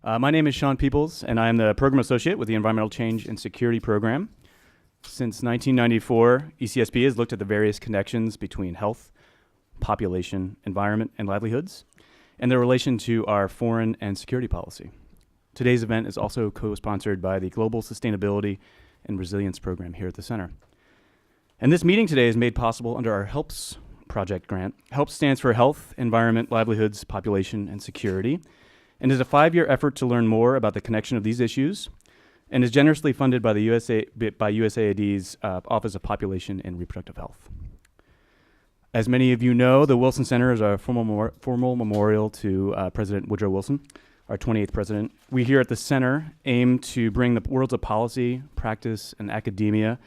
My name is Sean Peoples, and I am the Program Associate with the Environmental Change and Security Program. Since 1994, ECSP has looked at the various connections between health, population, environment, and livelihoods, and their relation to our foreign and security policy. Today's event is also co-sponsored by the Global Sustainability and Resilience Program here at the Center. And this meeting today is made possible under our HELPS project grant. HELPS stands for Health, Environment, Livelihoods, Population, and Security, and is a 5-year effort to learn more about the connection of these issues, and is generously funded by the USAID's Office of Population and Reproductive Health. As many of you know, the Wilson Center is a formal memorial to President Woodrow Wilson, our 28th president. We here at the Center aim to bring the worlds of policy, practice, and academia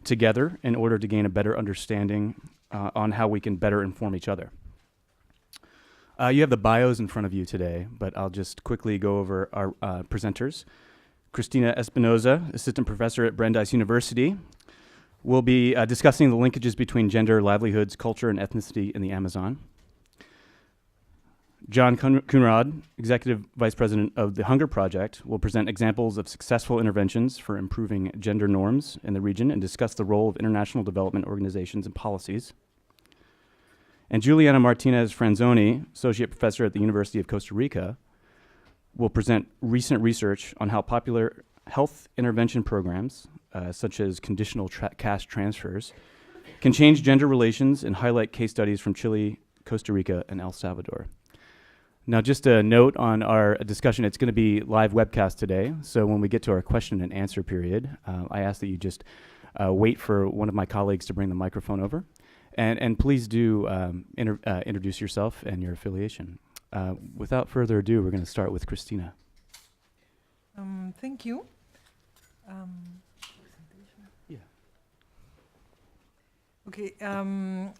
together in order to gain a better understanding on how we can better inform each other. You have the bios in front of you today, but I'll just quickly go over our presenters. Cristina Espinoza, Assistant Professor at Brandeis University, will be discussing the linkages between gender, livelihoods, culture, and ethnicity in the Amazon. John Coonrod, Executive Vice President of the Hunger Project, will present examples of successful interventions for improving gender norms in the region and discuss the role of international development organizations and policies. And Juliana Martinez-Franzoni, Associate Professor at the University of Costa Rica, will present recent research on how popular health intervention programs, such as conditional cash transfers, can change gender relations and highlight case studies from Chile, Costa Rica, and El Salvador. Now, just a note on our discussion, it's going to be live webcast today, so when we get to our question and answer period, I ask that you just wait for one of my colleagues to bring the microphone over, and please do introduce yourself and your affiliation. Without further ado, we're going to start with Cristina. Thank you. Yeah. Okay,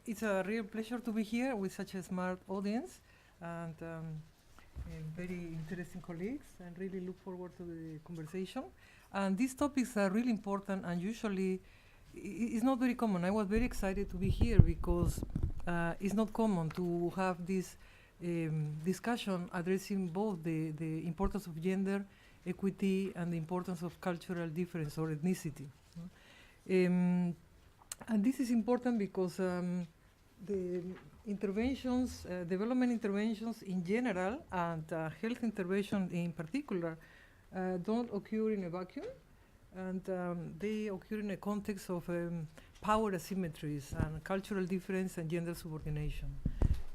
it's a real pleasure to be here with such a smart audience and very interesting colleagues, and really look forward to the conversation. And these topics are really important, and usually it's not very common. I was very excited to be here because it's not common to have this discussion addressing both the importance of gender equity and the importance of cultural difference or ethnicity. And this is important because the interventions, development interventions in general, and health intervention in particular, don't occur in a vacuum, and they occur in a context of power asymmetries and cultural difference and gender subordination.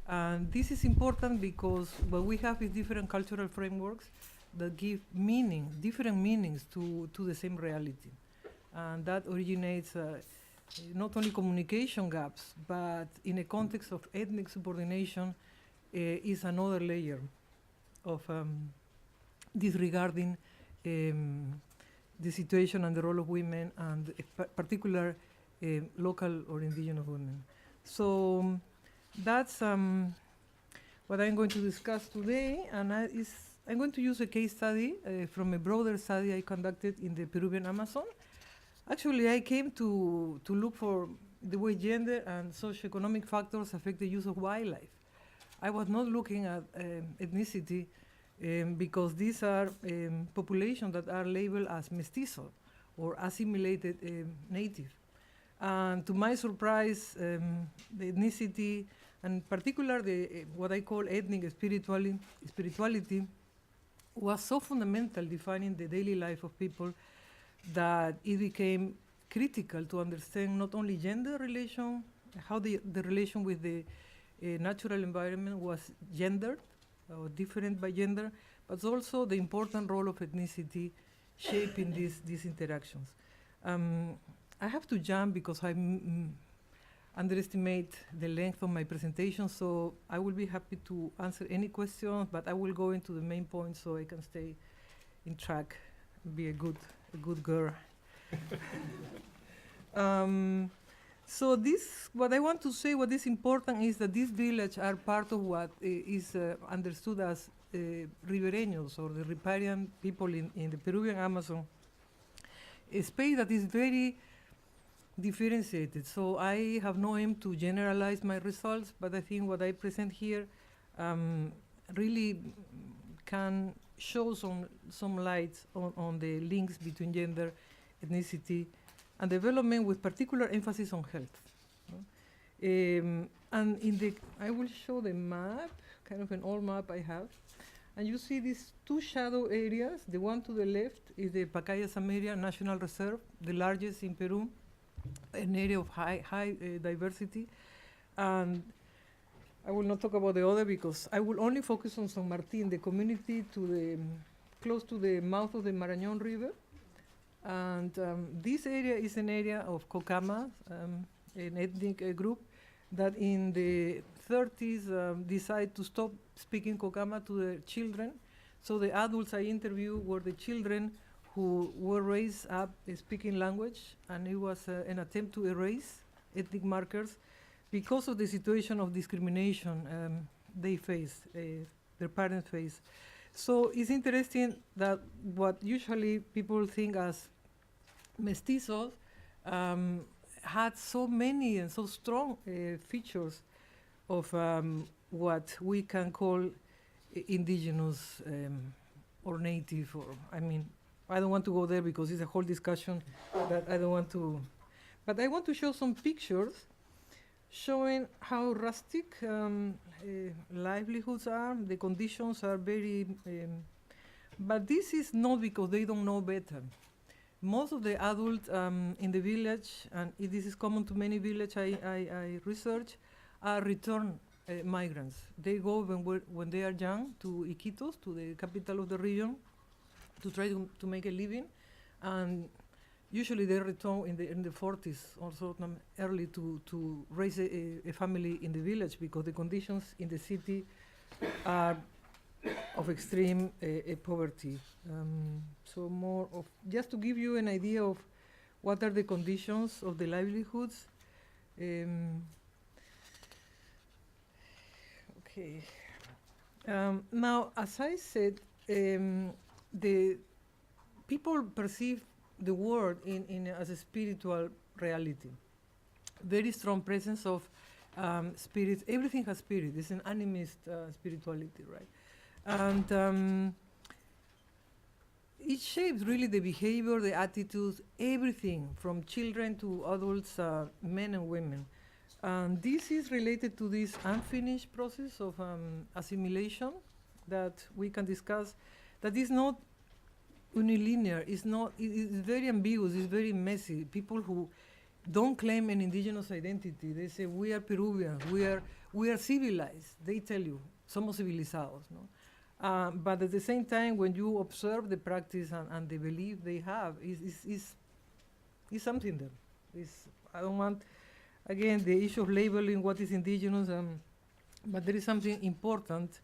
And this is important because what we have is different cultural frameworks that give meaning, different meanings to the same reality. And that originates not only communication gaps, but in a context of ethnic subordination is another layer of disregarding the situation and the role of women, and particular local or indigenous women. So that's what I'm going to discuss today, and I'm going to use a case study from a broader study I conducted in the Peruvian Amazon. Actually, I came to look for the way gender and socioeconomic factors affect the use of wildlife. I was not looking at ethnicity because these are populations that are labeled as mestizo or assimilated native. And to my surprise, the ethnicity, and particularly what I call ethnic spirituality, was so fundamental defining the daily life of people that it became critical to understand not only gender relation, how the relation with the natural environment was gendered or different by gender, but also the important role of ethnicity shaping these interactions. I have to jump because I underestimate the length of my presentation, so I will be happy to answer any questions, but I will go into the main points so I can stay in track and be a good girl. So what I want to say, what is important is that these villages are part of what is understood as ribereños, or the riparian people in the Peruvian Amazon, a space that is very differentiated. So I have no aim to generalize my results, but I think what I present here really can show some light on the links between gender, ethnicity, and development with particular emphasis on health. And I will show the map, kind of an old map I have. And you see these two shadow areas. The one to the left is the Pacaya area National Reserve, the largest in Peru, an area of high diversity. And I will not talk about the other because I will only focus on San Martin, the community close to the mouth of the Marañón River. And this area is an area of Cocama, an ethnic group that in the 30s decided to stop speaking Cocama to the children. So the adults I interviewed were the children who were raised up speaking language, and it was an attempt to erase ethnic markers because of the situation of discrimination they face, their parents face. So it's interesting that what usually people think as mestizos had so many and so strong features of what we can call indigenous or native, or I mean, I don't want to go there because it's a whole discussion that I don't want to, but I want to show some pictures showing how rustic livelihoods are. The conditions are very, but this is not because they don't know better. Most of the adults in the village, and this is common to many villages I research, are return migrants. They go when they are young to Iquitos, to the capital of the region, to try to make a living, and usually they return in the 40s, also early, to raise a family in the village because the conditions in the city are of extreme poverty. So more of, just to give you an idea of what are the conditions of the livelihoods. Okay. Now, as I said, the people perceive the world as a spiritual reality. Very strong presence of spirits. Everything has spirit. It's an animist spirituality, right? And it shapes really the behavior, the attitudes, everything from children to adults, men and women. And this is related to this unfinished process of assimilation that we can discuss, that is not unilinear, it's very ambiguous, it's very messy. People who don't claim an indigenous identity, they say, we are Peruvians, we are civilized, they tell you, somos civilizados, no? But at the same time, when you observe the practice and the belief they have, is something there. I don't want, again, the issue of labeling what is indigenous, but there is something important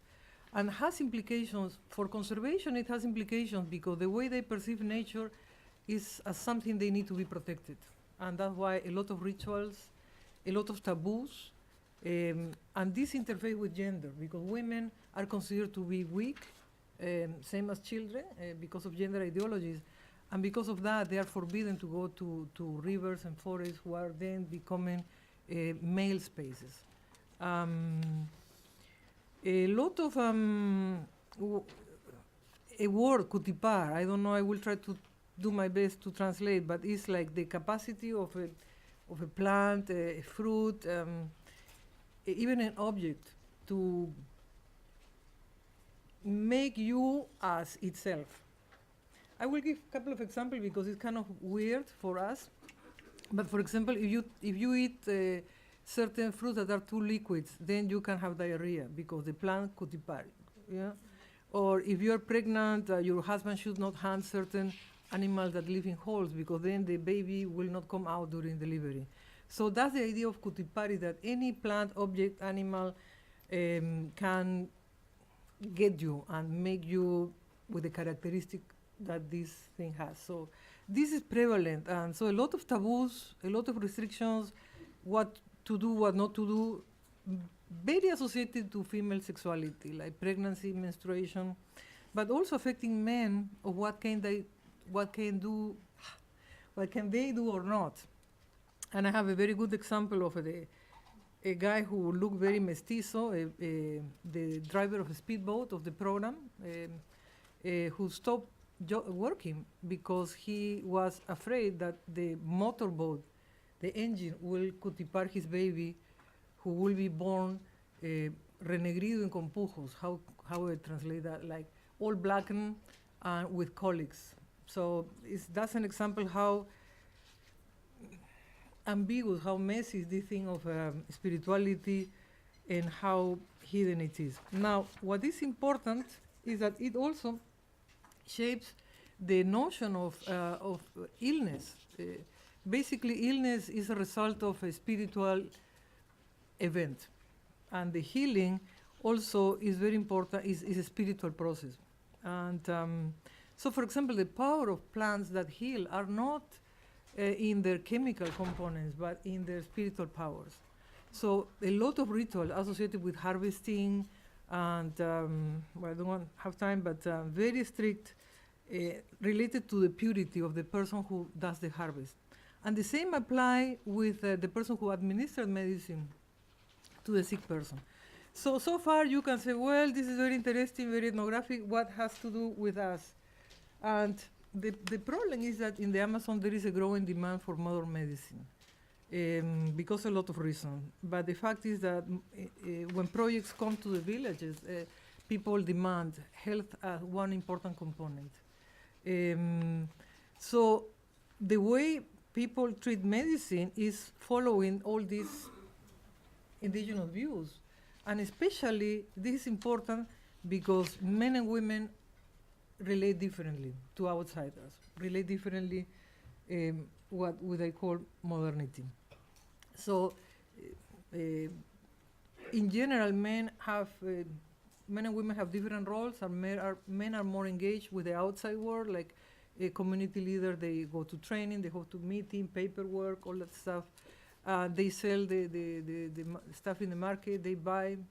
and has implications. For conservation, it has implications because the way they perceive nature is as something they need to be protected. And that's why a lot of rituals, a lot of taboos, and this interface with gender, because women are considered to be weak, same as children, because of gender ideologies. And because of that, they are forbidden to go to rivers and forests, who are then becoming male spaces. A lot of a word, kutipar, I don't know, I will try to do my best to translate, but it's like the capacity of a plant, a fruit, even an object to make you as itself. I will give a couple of examples because it's kind of weird for us. But for example, if you eat certain fruits that are too liquids, then you can have diarrhea because the plant kutipar. Yeah? Or if you're pregnant, your husband should not hunt certain animals that live in holes because then the baby will not come out during delivery. So that's the idea of kutipari, that any plant, object, animal can get you and make you with the characteristic that this thing has. So this is prevalent, and so a lot of taboos, a lot of restrictions, what to do, what not to do, very associated to female sexuality, like pregnancy, menstruation, but also affecting men of what can they do or not. And I have a very good example of a guy who looked very mestizo, the driver of a speedboat of the program, who stopped working because he was afraid that the motorboat, the engine, could depart his baby, who will be born renegrido en compujos. How I translate that? Like all blackened with colics. So that's an example how ambiguous, how messy is this thing of spirituality and how hidden it is. Now, what is important is that it also shapes the notion of illness. Basically, illness is a result of a spiritual event, and the healing also is very important, is a spiritual process. And so, for example, the power of plants that heal are not in their chemical components, but in their spiritual powers. So a lot of rituals associated with harvesting and, well, I don't have time, but very strict, related to the purity of the person who does the harvest. And the same apply with the person who administered medicine to the sick person. So far you can say, well, this is very interesting, very ethnographic, what has to do with us? And the problem is that in the Amazon there is a growing demand for modern medicine because of a lot of reasons. But the fact is that when projects come to the villages, people demand health as one important component. So the way people treat medicine is following all these indigenous views. And especially, this is important because men and women relate differently to outsiders, relate differently what would I call modernity. So, in general, men and women have different roles, and men are more engaged with the outside world, like a community leader, they go to training, they go to meeting, paperwork, all that stuff. They sell the stuff in the market, they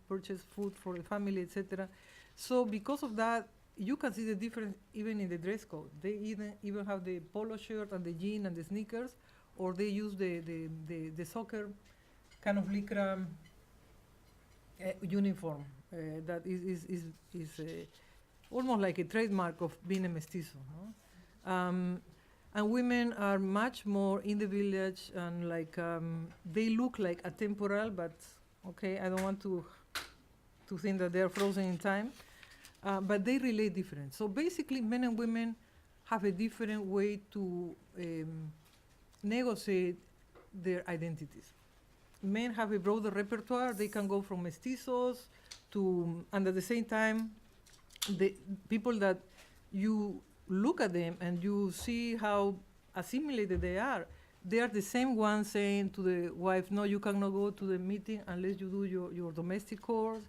purchase food for the family, etc. So because of that, you can see the difference even in the dress code. They even have the polo shirt and the jean and the sneakers, or they use the soccer kind of lycra uniform that is almost like a trademark of being a mestizo. No? And women are much more in the village, and like they look like atemporal, but okay, I don't want to think that they are frozen in time, but they relate different. So basically, men and women have a different way to negotiate their identities. Men have a broader repertoire. They can go from mestizos to, and at the same time, the people that you look at them and you see how assimilated they are the same ones saying to the wife, no, you cannot go to the meeting unless you do your domestic chores,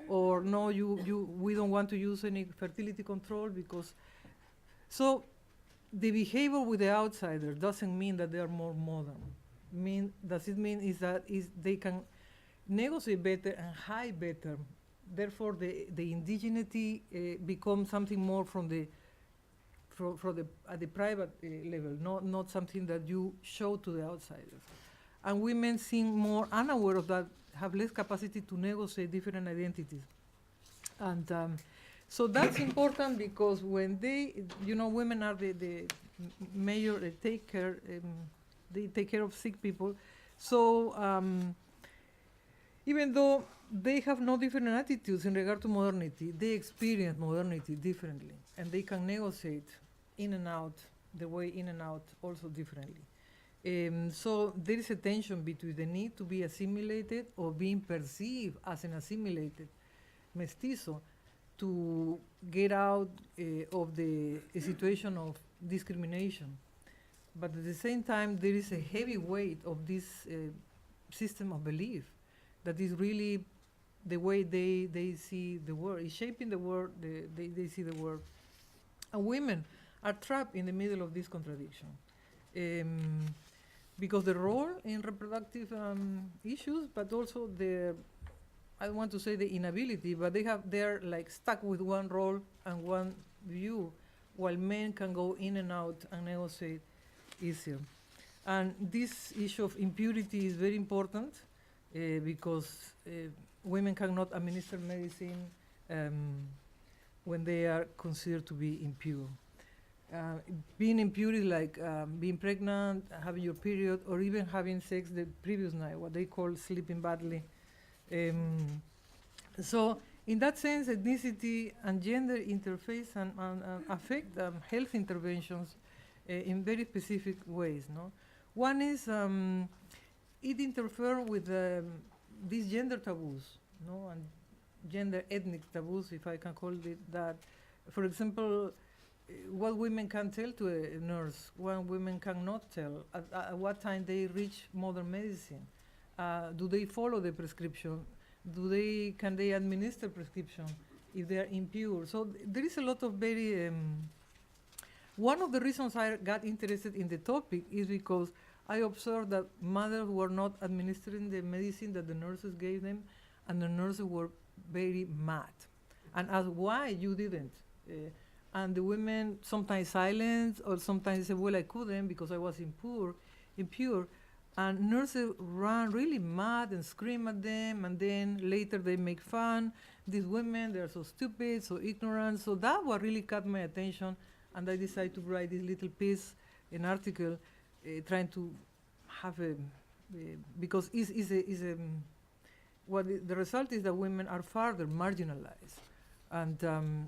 or no, we don't want to use any fertility control because. So the behavior with the outsider doesn't mean that they are more modern. Does it mean is that they can negotiate better and hide better. Therefore, the indigeneity becomes something more from the at the private level, not something that you show to the outsiders. And women seem more unaware of that, have less capacity to negotiate different identities. And so that's important because when women are the major, they take care of sick people. So even though they have no different attitudes in regard to modernity, they experience modernity differently, and they can negotiate in and out, the way in and out also differently. So there is a tension between the need to be assimilated or being perceived as an assimilated mestizo to get out of a situation of discrimination. But at the same time, there is a heavy weight of this system of belief that is really the way they see the world. It's shaping the world, they see the world. And women are trapped in the middle of this contradiction. Because the role in reproductive issues, but also I don't want to say the inability, but they're like stuck with one role and one view, while men can go in and out and negotiate easier. And this issue of impurity is very important because women cannot administer medicine when they are considered to be impure. Being impure is like being pregnant, having your period, or even having sex the previous night, what they call sleeping badly. So in that sense, ethnicity and gender interface and affect health interventions in very specific ways. No? One is it interferes with these gender taboos, no, and gender ethnic taboos, if I can call it that. For example, what women can tell to a nurse, what women cannot tell, at what time they reach modern medicine. Do they follow the prescription? Can they administer prescription if they are impure? So there is a lot of very, one of the reasons I got interested in the topic is because I observed that mothers were not administering the medicine that the nurses gave them, and the nurses were very mad and asked why you didn't. And the women sometimes silent, or sometimes say, well, I couldn't because I was impure. And nurses run really mad and scream at them, and then later they make fun. These women, they're so stupid, so ignorant. So that what really caught my attention, and I decided to write this little piece, an article, trying to have because the result is that women are further marginalized, and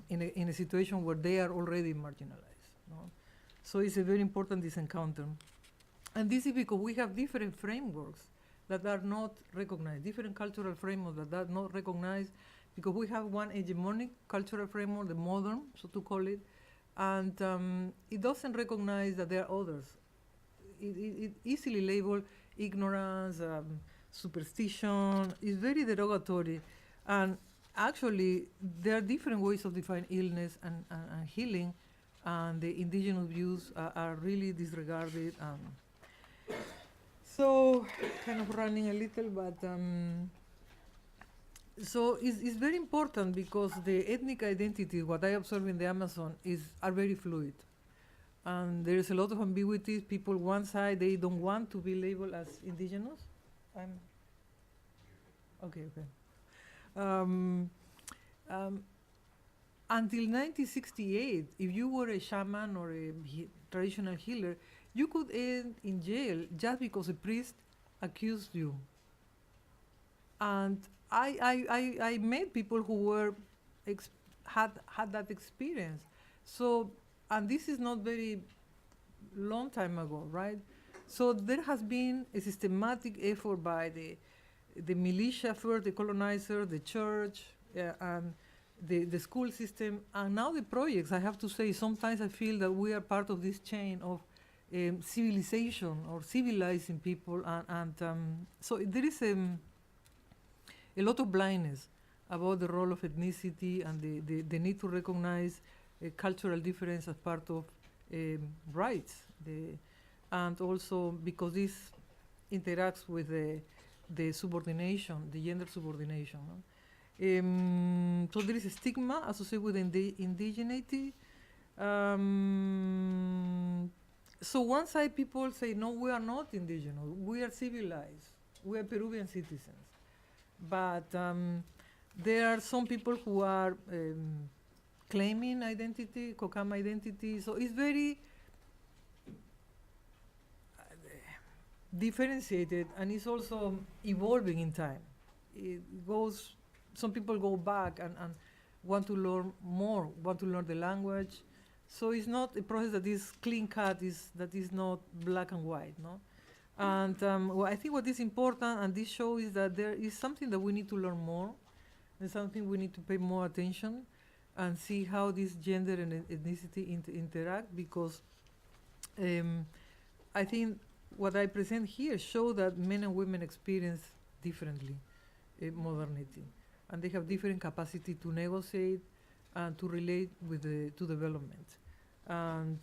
in a situation where they are already marginalized. No? So it's a very important, this encounter. And this is because we have different frameworks that are not recognized, different cultural frameworks that are not recognized, because we have one hegemonic cultural framework, the modern, so to call it, and it doesn't recognize that there are others. It easily labels ignorance, superstition, is very derogatory. And actually, there are different ways of defining illness and healing, and the indigenous views are really disregarded. So, kind of running a little, but so it's very important because the ethnic identity, what I observe in the Amazon, are very fluid. And there is a lot of ambiguities. People, one side, they don't want to be labeled as indigenous. Okay. Until 1968, if you were a shaman or a traditional healer, you could end in jail just because a priest accused you. And I met people who were had that experience. So, and this is not very long time ago, right? So there has been a systematic effort by the militia first, the colonizer, the church, and the school system, and now the projects. I have to say, sometimes I feel that we are part of this chain of civilization or civilizing people, and so there is a lot of blindness about the role of ethnicity and the need to recognize cultural difference as part of rights, and also because this interacts with the subordination, the gender subordination. No? So there is a stigma associated with indigeneity. So one side people say, no, we are not indigenous, we are civilized, we are Peruvian citizens. But there are some people who are claiming identity, Kokama identity, so it's very differentiated, and it's also evolving in time. It goes, some people go back and want to learn more, want to learn the language. So it's not a process that is clean cut, that is not black and white, no? And well, I think what is important, and this show, is that there is something that we need to learn more, and something we need to pay more attention, and see how this gender and ethnicity interact, because I think what I present here show that men and women experience differently modernity, and they have different capacity to negotiate and to relate with to development. And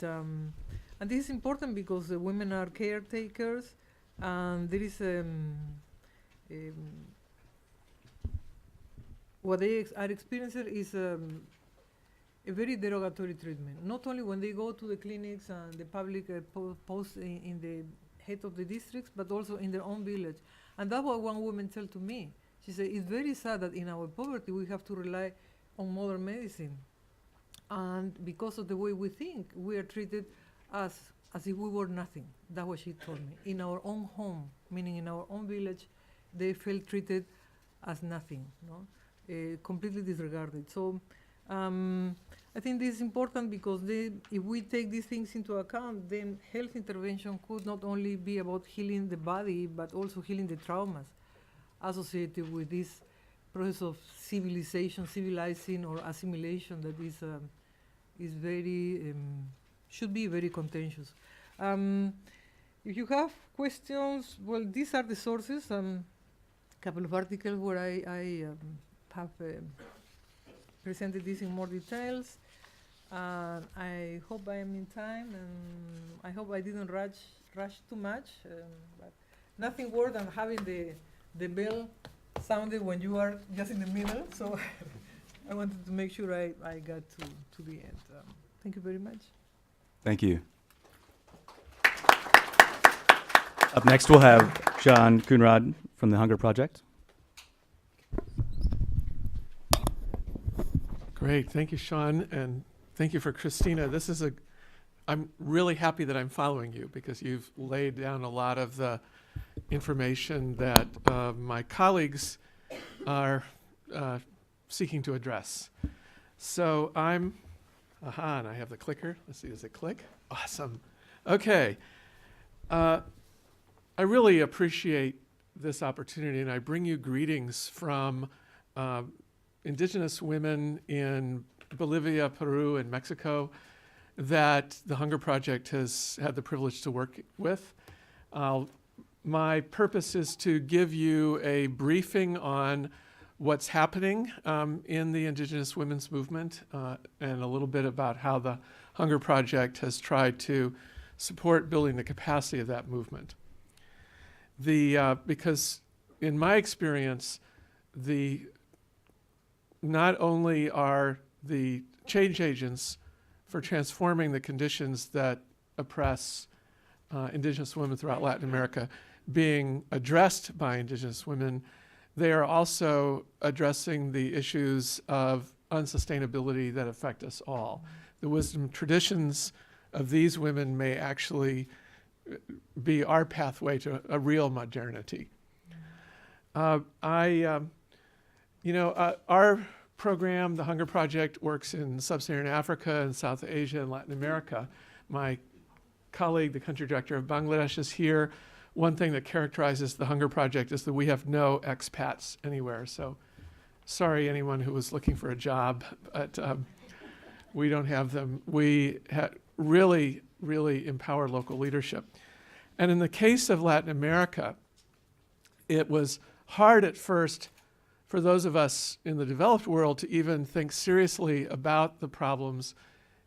this is important because the women are caretakers, and there is what they are experiencing is a very derogatory treatment. Not only when they go to the clinics and the public post in the head of the districts, but also in their own village. And that's what one woman told to me. She said, it's very sad that in our poverty we have to rely on modern medicine And because of the way we think, we are treated as if we were nothing. That's what she told me. In our own home, meaning in our own village, they felt treated as nothing, no? Completely disregarded. So I think this is important because if we take these things into account, then health intervention could not only be about healing the body, but also healing the traumas associated with this process of civilizing or assimilation that is very, should be very contentious. If you have questions, well, these are the sources. Couple of articles where I have presented this in more details. I hope I am in time, and I hope I didn't rush too much. But nothing worse than having the bell sounded when you are just in the middle. So I wanted to make sure I got to the end. Thank you very much. Thank you. Up next, we'll have John Coonrod from the Hunger Project. Great, thank you, Sean, and thank you for Christina. I'm really happy that I'm following you because you've laid down a lot of the information that my colleagues are seeking to address. So and I have the clicker. Let's see, does it click? Awesome. Okay. I really appreciate this opportunity, and I bring you greetings from indigenous women in Bolivia, Peru, and Mexico that the Hunger Project has had the privilege to work with. My purpose is to give you a briefing on what's happening in the indigenous women's movement and a little bit about how the Hunger Project has tried to support building the capacity of that movement. Because in my experience, not only are the change agents for transforming the conditions that oppress indigenous women throughout Latin America being addressed by indigenous women, they are also addressing the issues of unsustainability that affect us all. The wisdom traditions of these women may actually be our pathway to a real modernity. Our program, the Hunger Project, works in Sub-Saharan Africa and South Asia and Latin America. My colleague, the country director of Bangladesh, is here. One thing that characterizes the Hunger Project is that we have no expats anywhere. So sorry, anyone who was looking for a job, but we don't have them. We really empower local leadership. And in the case of Latin America, it was hard at first for those of us in the developed world to even think seriously about the problems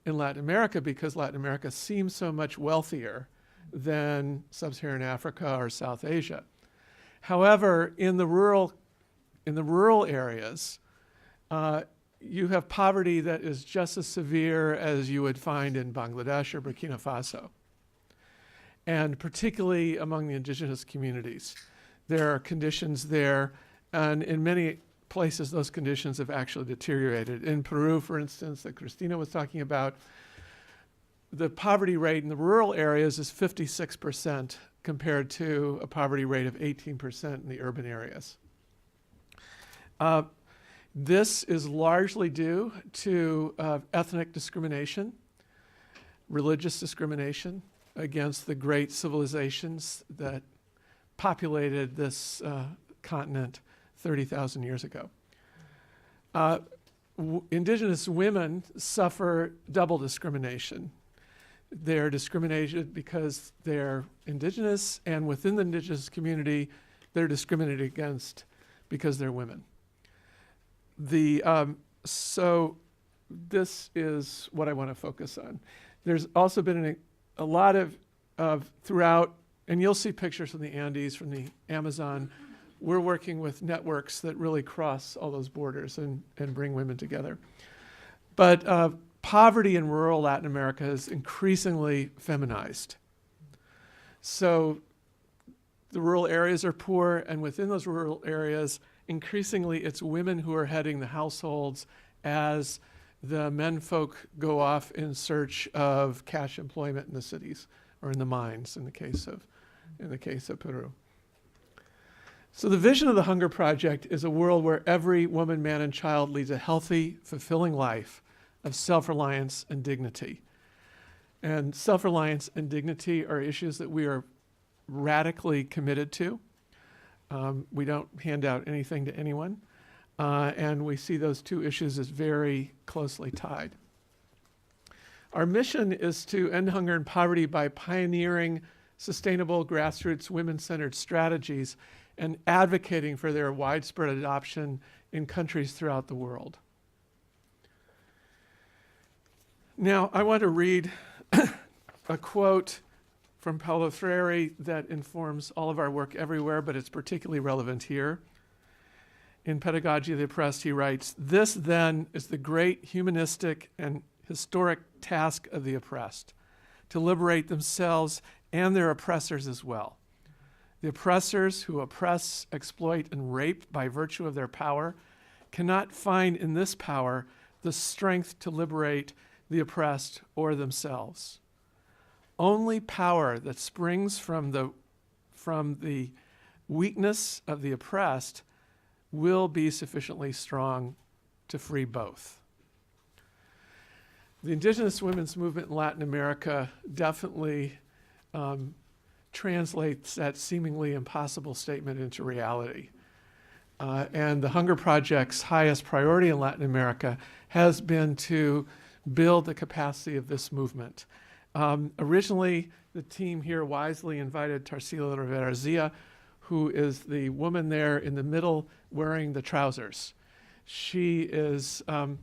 in Latin America because Latin America seems so much wealthier than Sub-Saharan Africa or South Asia. However, in the rural areas, you have poverty that is just as severe as you would find in Bangladesh or Burkina Faso, and particularly among the indigenous communities. There are conditions there, and in many places those conditions have actually deteriorated. In Peru, for instance, that Christina was talking about, the poverty rate in the rural areas is 56% compared to a poverty rate of 18% in the urban areas. This is largely due to ethnic discrimination, religious discrimination against the great civilizations that populated this continent 30,000 years ago. Indigenous women suffer double discrimination. They're discriminated because they're indigenous, and within the indigenous community, they're discriminated against because they're women. So this is what I want to focus on. There's also been a lot of throughout, and you'll see pictures from the Andes, from the Amazon. We're working with networks that really cross all those borders and bring women together. But poverty in rural Latin America is increasingly feminized. So the rural areas are poor, and within those rural areas, increasingly it's women who are heading the households as the men folk go off in search of cash employment in the cities or in the mines in the case of Peru. So the vision of the Hunger Project is a world where every woman, man, and child leads a healthy, fulfilling life of self-reliance and dignity. And self-reliance and dignity are issues that we are radically committed to. We don't hand out anything to anyone. And we see those two issues as very closely tied. Our mission is to end hunger and poverty by pioneering sustainable grassroots women-centered strategies and advocating for their widespread adoption in countries throughout the world. Now, I want to read a quote from Paulo Freire that informs all of our work everywhere, but it's particularly relevant here. In Pedagogy of the Oppressed, he writes, "This, then, is the great humanistic and historic task of the oppressed, to liberate themselves and their oppressors as well. The oppressors who oppress, exploit, and rape by virtue of their power cannot find in this power the strength to liberate the oppressed or themselves. Only power that springs from the weakness of the oppressed will be sufficiently strong to free both." The indigenous women's movement in Latin America definitely translates that seemingly impossible statement into reality. And the Hunger Project's highest priority in Latin America has been to build the capacity of this movement. Originally, the team here wisely invited Tarsila Rivera-Zia, who is the woman there in the middle wearing the trousers. She is the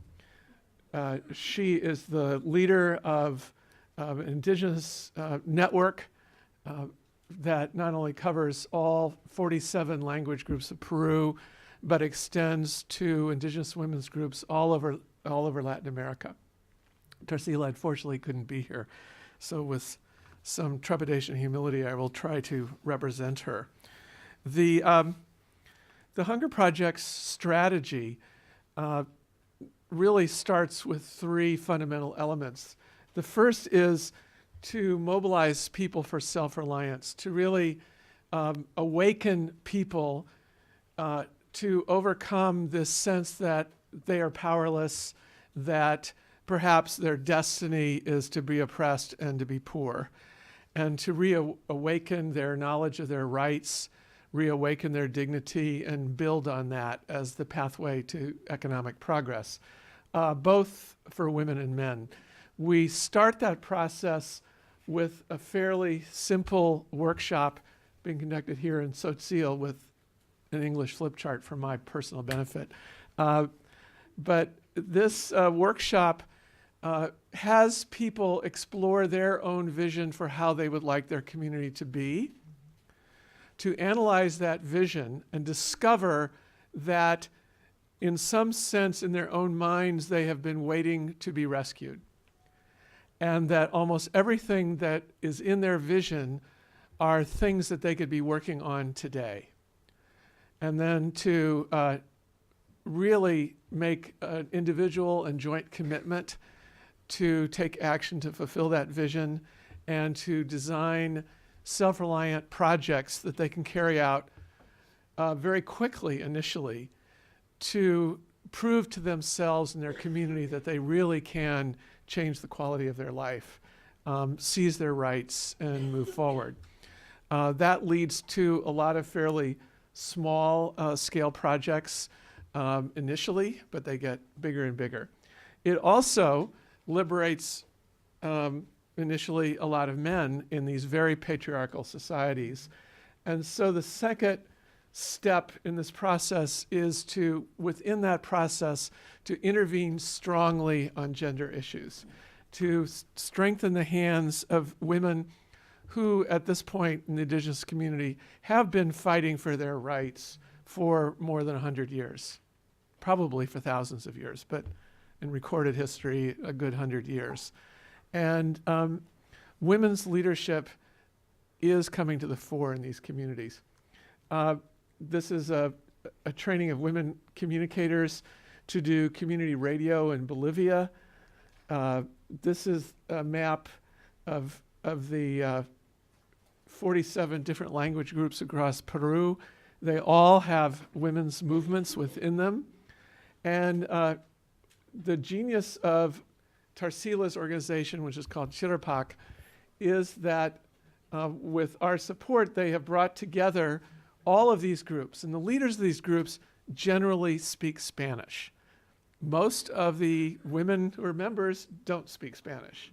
leader of an indigenous network that not only covers all 47 language groups of Peru, but extends to indigenous women's groups all over Latin America. Tarsila unfortunately couldn't be here, so with some trepidation and humility, I will try to represent her. The Hunger Project's strategy really starts with three fundamental elements. The first is to mobilize people for self-reliance, to really awaken people to overcome this sense that they are powerless, that perhaps their destiny is to be oppressed and to be poor, and to reawaken their knowledge of their rights, reawaken their dignity, and build on that as the pathway to economic progress, both for women and men. We start that process with a fairly simple workshop being conducted here in Tzotzil with an English flip chart for my personal benefit. But this workshop has people explore their own vision for how they would like their community to be, to analyze that vision and discover that in some sense in their own minds they have been waiting to be rescued, and that almost everything that is in their vision are things that they could be working on today. And then to really make an individual and joint commitment to take action to fulfill that vision and to design self-reliant projects that they can carry out very quickly initially to prove to themselves and their community that they really can change the quality of their life, seize their rights, and move forward. That leads to a lot of fairly small scale projects initially, but they get bigger and bigger. It also liberates initially a lot of men in these very patriarchal societies. And so the second step in this process is to, within that process, to intervene strongly on gender issues, to strengthen the hands of women who, at this point in the indigenous community, have been fighting for their rights for more than 100 years, probably for thousands of years, but in recorded history, a good 100 years. And women's leadership is coming to the fore in these communities. This is a training of women communicators to do community radio in Bolivia. This is a map of the 47 different language groups across Peru. They all have women's movements within them. And the genius of Tarsila's organization, which is called Chirapac, is that with our support, they have brought together all of these groups. And the leaders of these groups generally speak Spanish. Most of the women who are members don't speak Spanish,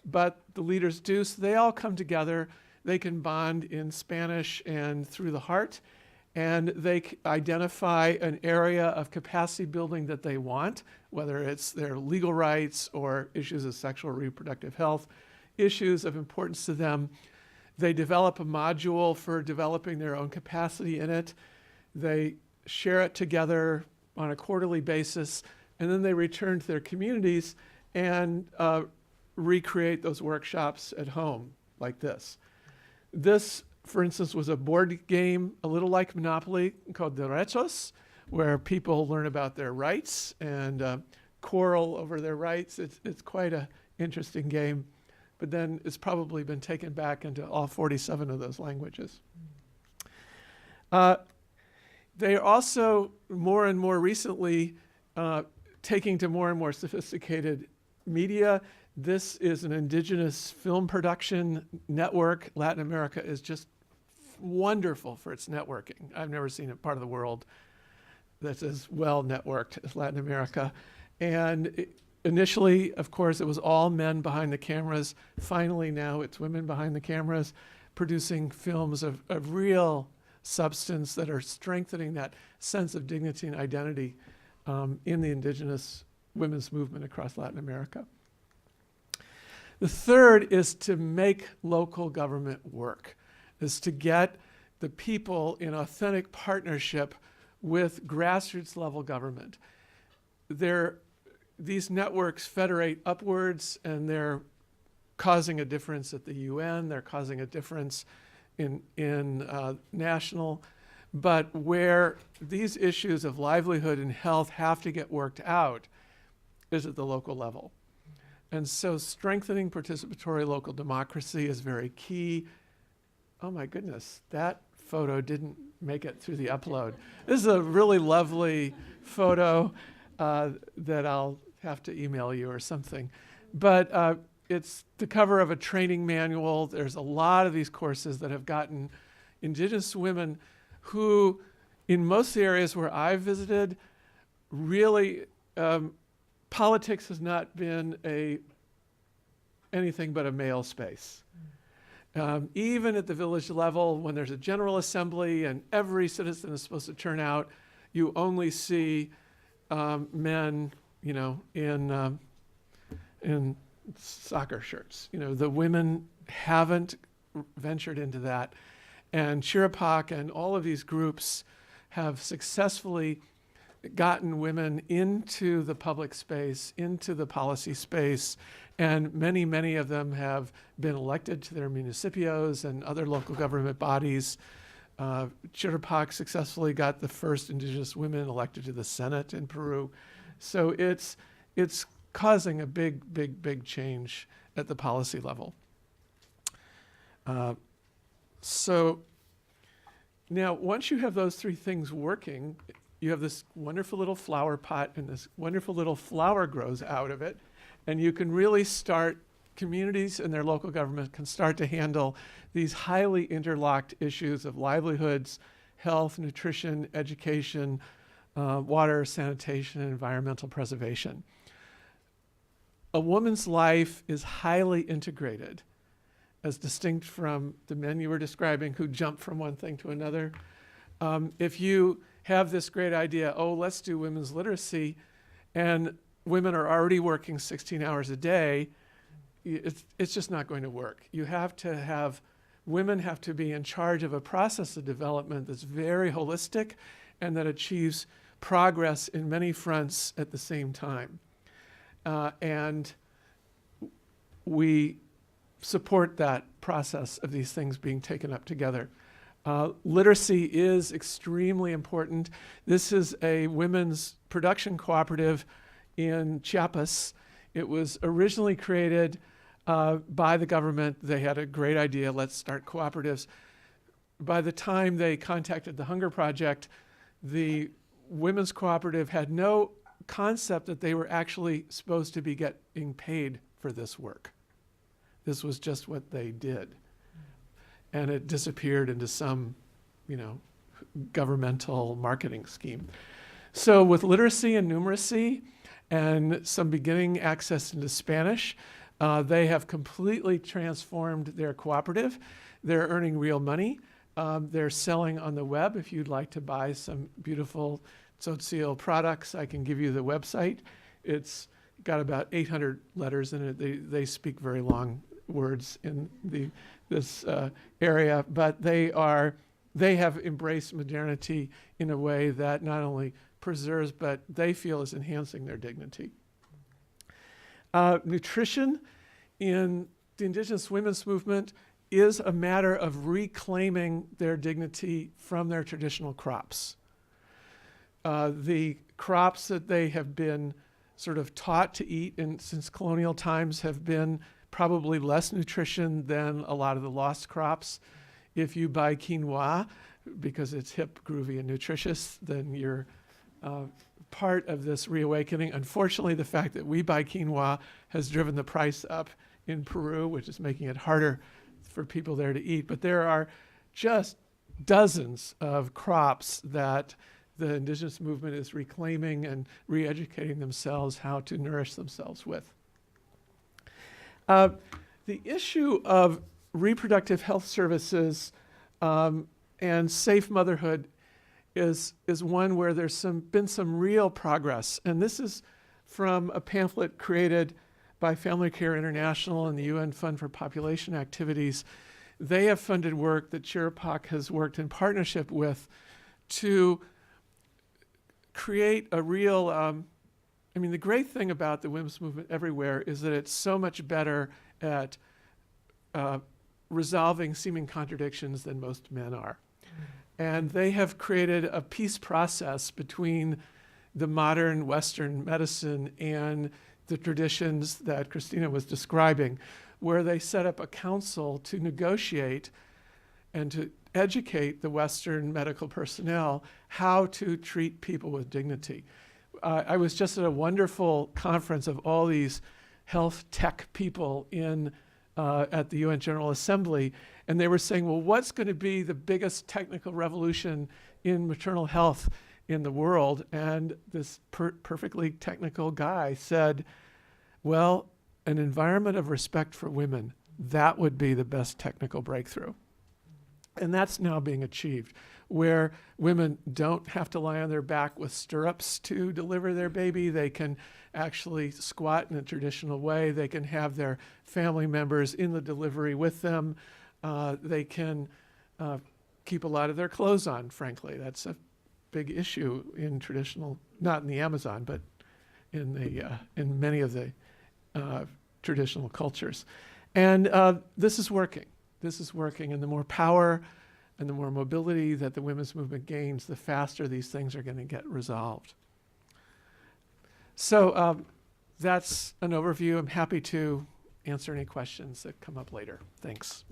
but the leaders do, so they all come together. They can bond in Spanish and through the heart, and they identify an area of capacity building that they want, whether it's their legal rights or issues of sexual reproductive health, issues of importance to them. They develop a module for developing their own capacity in it. They share it together on a quarterly basis, and then they return to their communities and recreate those workshops at home like this. This, for instance, was a board game, a little like Monopoly, called Derechos, where people learn about their rights and quarrel over their rights. It's quite an interesting game, but then it's probably been taken back into all 47 of those languages. They are also more and more recently taking to more and more sophisticated media. This is an indigenous film production network. Latin America is just wonderful for its networking. I've never seen a part of the world that's as well networked as Latin America. And initially, of course, it was all men behind the cameras. Finally, now it's women behind the cameras producing films of real substance that are strengthening that sense of dignity and identity in the indigenous women's movement across Latin America. The third is to make local government work, is to get the people in authentic partnership with grassroots level government. These networks federate upwards, and they're causing a difference at the UN, they're causing a difference in national, but where these issues of livelihood and health have to get worked out is at the local level. And so strengthening participatory local democracy is very key. Oh my goodness, that photo didn't make it through the upload. This is a really lovely photo that I'll have to email you or something. But it's the cover of a training manual. There's a lot of these courses that have gotten indigenous women who, in most of the areas where I've visited, really politics has not been anything but a male space. Even at the village level, when there's a general assembly and every citizen is supposed to turn out, you only see men, in soccer shirts. The women haven't ventured into that. And Chirapac and all of these groups have successfully gotten women into the public space, into the policy space, and many, many of them have been elected to their municipios and other local government bodies. Chirapac successfully got the first indigenous women elected to the Senate in Peru. So it's causing a big change at the policy level. So now, once you have those three things working, you have this wonderful little flower pot, and this wonderful little flower grows out of it. And you can really start, communities and their local government can start to handle these highly interlocked issues of livelihoods, health, nutrition, education, water, sanitation, and environmental preservation. A woman's life is highly integrated, as distinct from the men you were describing who jump from one thing to another. If you have this great idea, let's do women's literacy, and women are already working 16 hours a day, it's just not going to work. Women have to be in charge of a process of development that's very holistic and that achieves progress in many fronts at the same time. And we support that process of these things being taken up together. Literacy is extremely important. This is a women's production cooperative in Chiapas. It was originally created by the government. They had a great idea, let's start cooperatives. By the time they contacted the Hunger Project, the women's cooperative had no concept that they were actually supposed to be getting paid for this work. This was just what they did. And it disappeared into some, governmental marketing scheme. So with literacy and numeracy and some beginning access into Spanish, they have completely transformed their cooperative. They're earning real money. They're selling on the web. If you'd like to buy some beautiful Tzotzil products, I can give you the website. It's got about 800 letters in it. They speak very long words in this area, but they have embraced modernity in a way that not only preserves, but they feel is enhancing their dignity. Nutrition in the indigenous women's movement is a matter of reclaiming their dignity from their traditional crops. The crops that they have been sort of taught to eat since colonial times have been probably less nutrition than a lot of the lost crops. If you buy quinoa because it's hip, groovy, and nutritious, then you're part of this reawakening. Unfortunately, the fact that we buy quinoa has driven the price up in Peru, which is making it harder for people there to eat. But there are just dozens of crops that the indigenous movement is reclaiming and re-educating themselves how to nourish themselves with. The issue of reproductive health services and safe motherhood is one where there's been some real progress. And this is from a pamphlet created by Family Care International and the UN Fund for Population Activities. They have funded work that Chirapac has worked in partnership with to create a real, the great thing about the women's movement everywhere is that it's so much better at resolving seeming contradictions than most men are. And they have created a peace process between the modern Western medicine and the traditions that Christina was describing, where they set up a council to negotiate and to educate the Western medical personnel how to treat people with dignity. I was just at a wonderful conference of all these health tech people at the UN General Assembly, and they were saying, well, what's going to be the biggest technical revolution in maternal health in the world? And this perfectly technical guy said, well, an environment of respect for women, that would be the best technical breakthrough. And that's now being achieved, where women don't have to lie on their back with stirrups to deliver their baby. They can actually squat in a traditional way. They can have their family members in the delivery with them. They can keep a lot of their clothes on, frankly. That's a big issue in traditional, not in the Amazon, but in many of the traditional cultures. And this is working. This is working, and the more power and the more mobility that the women's movement gains, the faster these things are going to get resolved. So that's an overview. I'm happy to answer any questions that come up later. Thanks.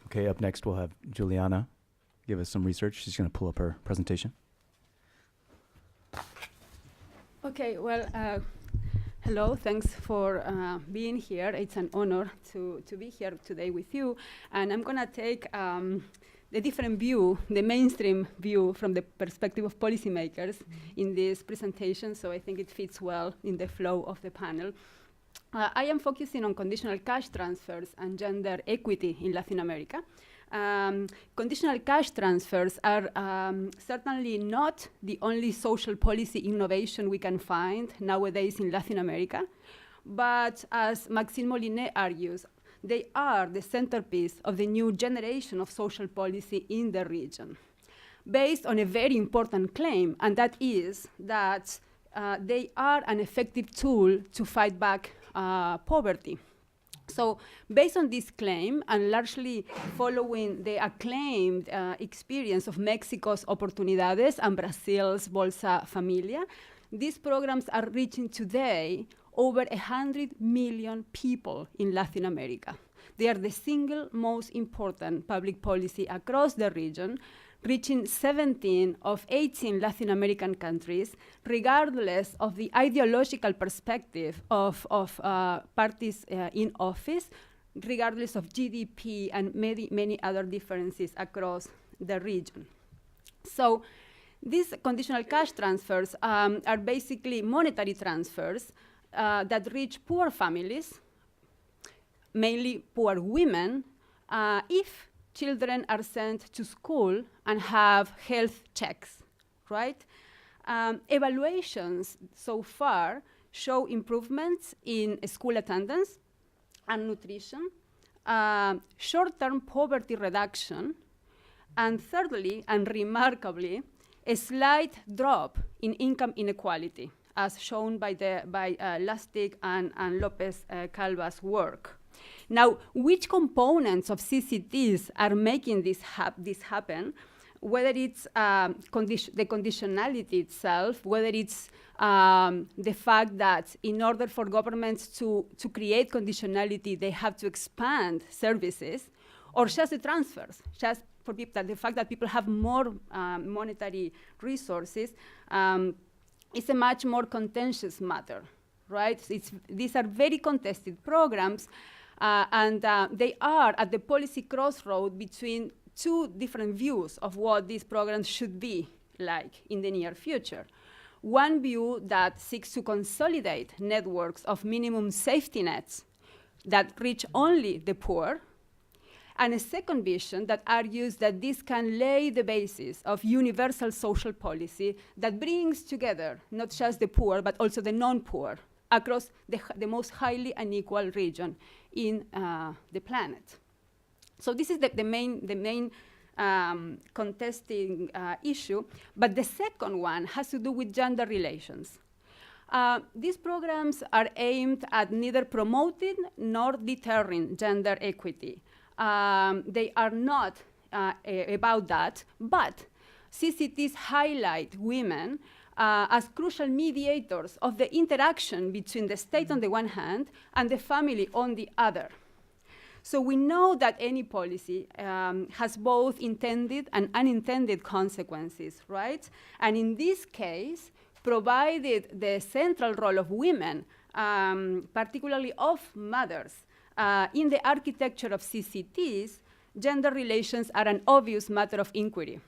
Okay, up next we'll have Juliana give us some research. She's going to pull up her presentation. Okay, well, hello, thanks for being here. It's an honor to be here today with you. And I'm going to take the different view, the mainstream view from the perspective of policymakers in this presentation, so I think it fits well in the flow of the panel. I am focusing on conditional cash transfers and gender equity in Latin America. Conditional cash transfers are certainly not the only social policy innovation we can find nowadays in Latin America, but as Maxime Molinet argues, they are the centerpiece of the new generation of social policy in the region, based on a very important claim, and that is that they are an effective tool to fight back poverty. So based on this claim, and largely following the acclaimed experience of Mexico's Oportunidades and Brazil's Bolsa Familia, these programs are reaching today over 100 million people in Latin America. They are the single most important public policy across the region, reaching 17 of 18 Latin American countries, regardless of the ideological perspective of parties in office, regardless of GDP and many other differences across the region. So these conditional cash transfers are basically monetary transfers that reach poor families, mainly poor women, if children are sent to school and have health checks, right? Evaluations so far show improvements in school attendance and nutrition, short-term poverty reduction, and thirdly, and remarkably, a slight drop in income inequality, as shown by Lustig and Lopez Calva's work. Now, which components of CCTs are making this happen, whether it's the conditionality itself, whether it's the fact that in order for governments to create conditionality, they have to expand services, or just the transfers, just for people, that the fact that people have more monetary resources, is a much more contentious matter, right? These are very contested programs, and they are at the policy crossroad between two different views of what these programs should be like in the near future. One view that seeks to consolidate networks of minimum safety nets that reach only the poor, and a second vision that argues that this can lay the basis of universal social policy that brings together not just the poor, but also the non-poor across the most highly unequal region in the planet. So this is the main contesting issue, but the second one has to do with gender relations. These programs are aimed at neither promoting nor deterring gender equity. They are not about that, but CCTs highlight women as crucial mediators of the interaction between the state on the one hand and the family on the other. So we know that any policy has both intended and unintended consequences, right? And in this case, provided the central role of women, particularly of mothers, in the architecture of CCTs, gender relations are an obvious matter of inquiry.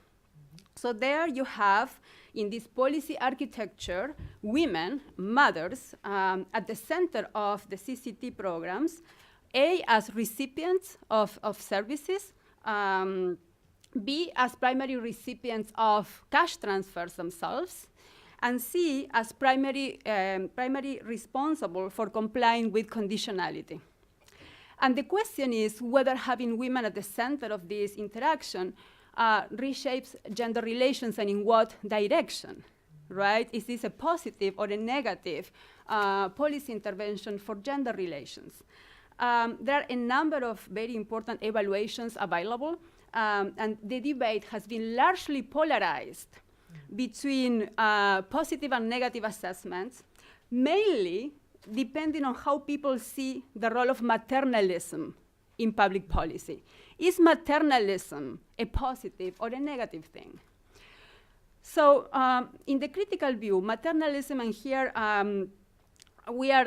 So there you have, in this policy architecture, women, mothers, at the center of the CCT programs, A, as recipients of services, B, as primary recipients of cash transfers themselves, and C, as primary responsible for complying with conditionality. And the question is whether having women at the center of this interaction reshapes gender relations, and in what direction, right? Is this a positive or a negative policy intervention for gender relations? There are a number of very important evaluations available, and the debate has been largely polarized between positive and negative assessments, mainly depending on how people see the role of maternalism in public policy. Is maternalism a positive or a negative thing? So in the critical view, maternalism, and here we are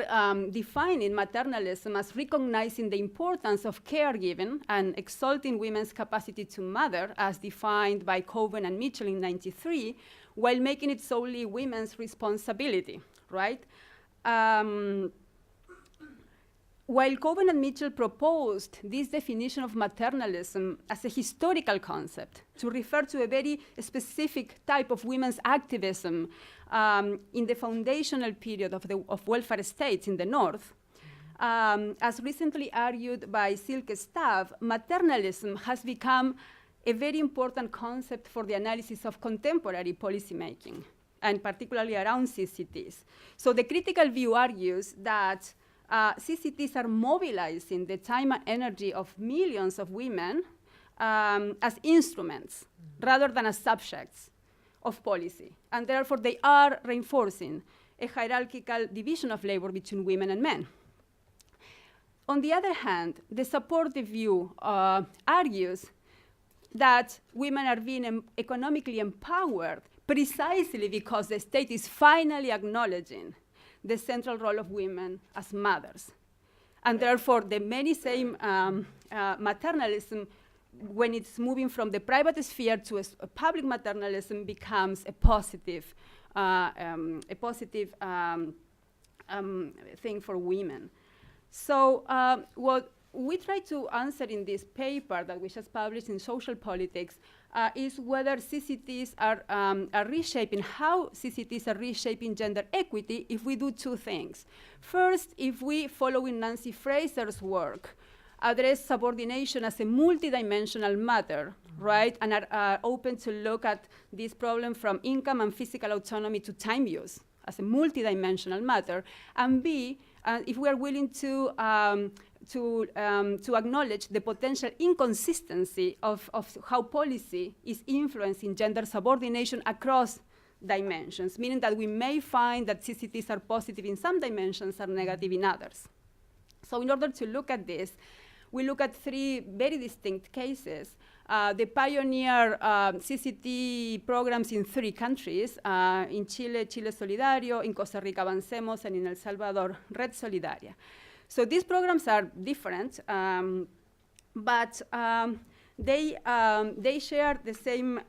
defining maternalism as recognizing the importance of caregiving and exalting women's capacity to mother, as defined by Coven and Mitchell in '93, while making it solely women's responsibility, right? while Coben and Mitchell proposed this definition of maternalism as a historical concept to refer to a very specific type of women's activism in the foundational period of welfare states in the North, as recently argued by Silke Stav, maternalism has become a very important concept for the analysis of contemporary policymaking, and particularly around CCTs. So the critical view argues that CCTs are mobilizing the time and energy of millions of women as instruments rather than as subjects of policy. And therefore, they are reinforcing a hierarchical division of labor between women and men. On the other hand, the supportive view argues that women are being economically empowered precisely because the state is finally acknowledging the central role of women as mothers. And therefore, the many same maternalism, when it's moving from the private sphere to a public maternalism, becomes a positive thing for women. So what we try to answer in this paper that we just published in Social Politics is whether CCTs are reshaping, how CCTs are reshaping gender equity if we do two things. First, if we, following Nancy Fraser's work, address subordination as a multidimensional matter, right, and are open to look at this problem from income and physical autonomy to time use as a multidimensional matter, and B, if we are willing to acknowledge the potential inconsistency of how policy is influencing gender subordination across dimensions, meaning that we may find that CCTs are positive in some dimensions and negative in others. So in order to look at this, we look at three very distinct cases. The pioneer CCT programs in 3 countries, in Chile, Chile Solidario, in Costa Rica, Avancemos, and in El Salvador, Red Solidaria. So these programs are different, but they share the same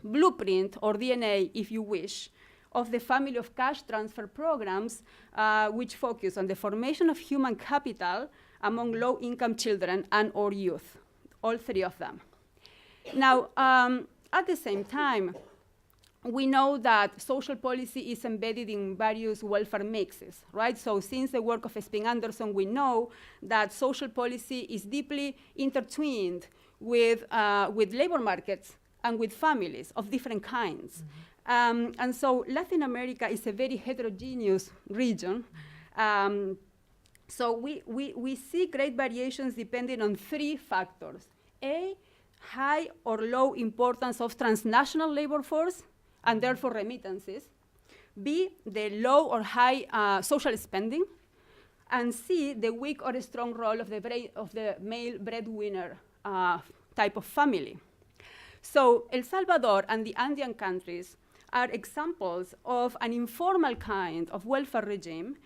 blueprint or DNA, if you wish, of the family of cash transfer programs, which focus on the formation of human capital among low-income children and or youth, all 3 of them. Now, at the same time, we know that social policy is embedded in various welfare mixes, right? So since the work of Sping-Anderson, we know that social policy is deeply intertwined with labor markets and with families of different kinds. And so Latin America is a very heterogeneous region. So we see great variations depending on 3 factors. A, high or low importance of transnational labor force, and therefore remittances. B, the low or high social spending. And C, the weak or strong role of the male breadwinner type of family. So El Salvador and the Andean countries are examples of an informal kind of welfare regime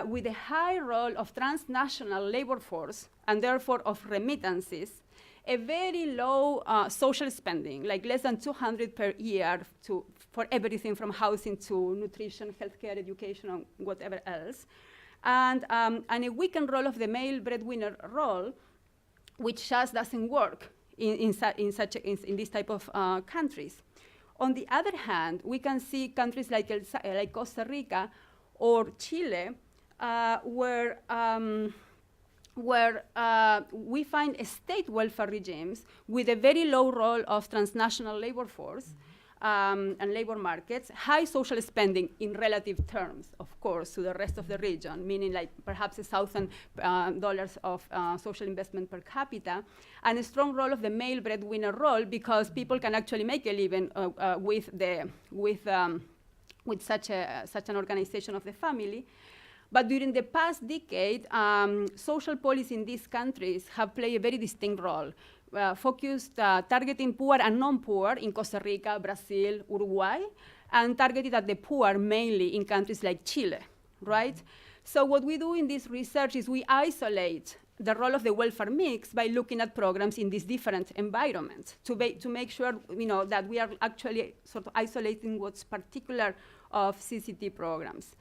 with a high role of transnational labor force and therefore of remittances, a very low social spending, like less than 200 per year for everything from housing to nutrition, healthcare, education, and whatever else, and a weakened role of the male breadwinner role, which just doesn't work in this type of countries. On the other hand, we can see countries like Costa Rica or Chile, where we find state welfare regimes with a very low role of transnational labor force and labor markets, high social spending in relative terms, of course, to the rest of the region, meaning like perhaps $1,000 of social investment per capita, and a strong role of the male breadwinner role because people can actually make a living with such an organization of the family. But during the past decade, social policy in these countries have played a very distinct role, focused targeting poor and non-poor in Costa Rica, Brazil, Uruguay, and targeted at the poor mainly in countries like Chile, right? So what we do in this research is we isolate the role of the welfare mix by looking at programs in these different environments to make sure that we are actually sort of isolating what's particular of CCT programs.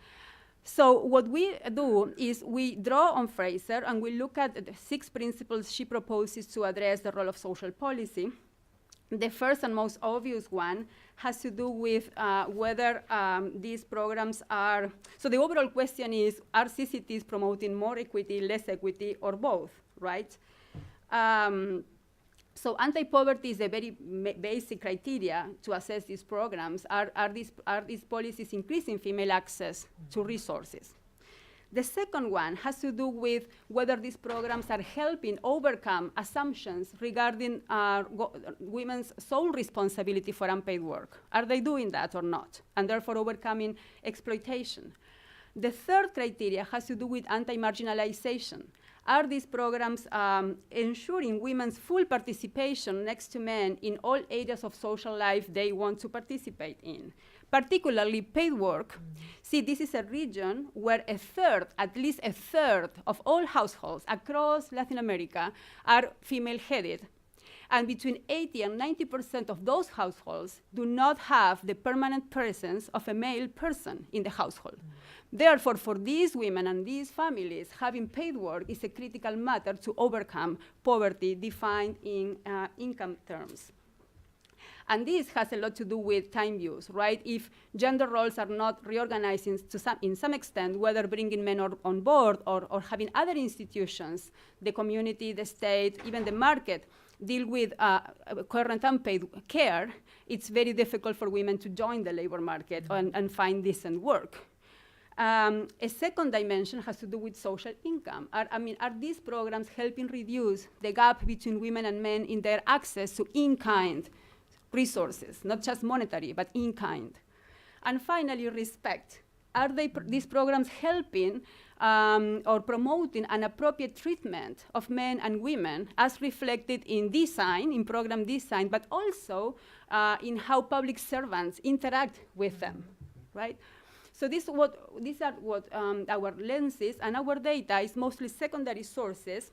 So what we do is we draw on Fraser and we look at the 6 principles she proposes to address the role of social policy. The first and most obvious one has to do with whether these programs are, so the overall question is, are CCTs promoting more equity, less equity, or both, right? So anti-poverty is a very basic criteria to assess these programs. Are these policies increasing female access to resources? The second one has to do with whether these programs are helping overcome assumptions regarding women's sole responsibility for unpaid work. Are they doing that or not? And therefore overcoming exploitation. The third criteria has to do with anti-marginalization. Are these programs ensuring women's full participation next to men in all areas of social life they want to participate in? Particularly paid work. See, this is a region where at least a third of all households across Latin America are female-headed. And between 80 and 90% of those households do not have the permanent presence of a male person in the household. Therefore, for these women and these families, having paid work is a critical matter to overcome poverty defined in income terms. And this has a lot to do with time use, right? If gender roles are not reorganizing in some extent, whether bringing men on board or having other institutions, the community, the state, even the market, deal with current unpaid care, it's very difficult for women to join the labor market and find decent work. A second dimension has to do with social income. Are these programs helping reduce the gap between women and men in their access to in-kind resources, not just monetary, but in-kind? And finally, respect. Are these programs helping or promoting an appropriate treatment of men and women as reflected in design, in program design, but also in how public servants interact with them, right? So these are what our lenses, and our data is mostly secondary sources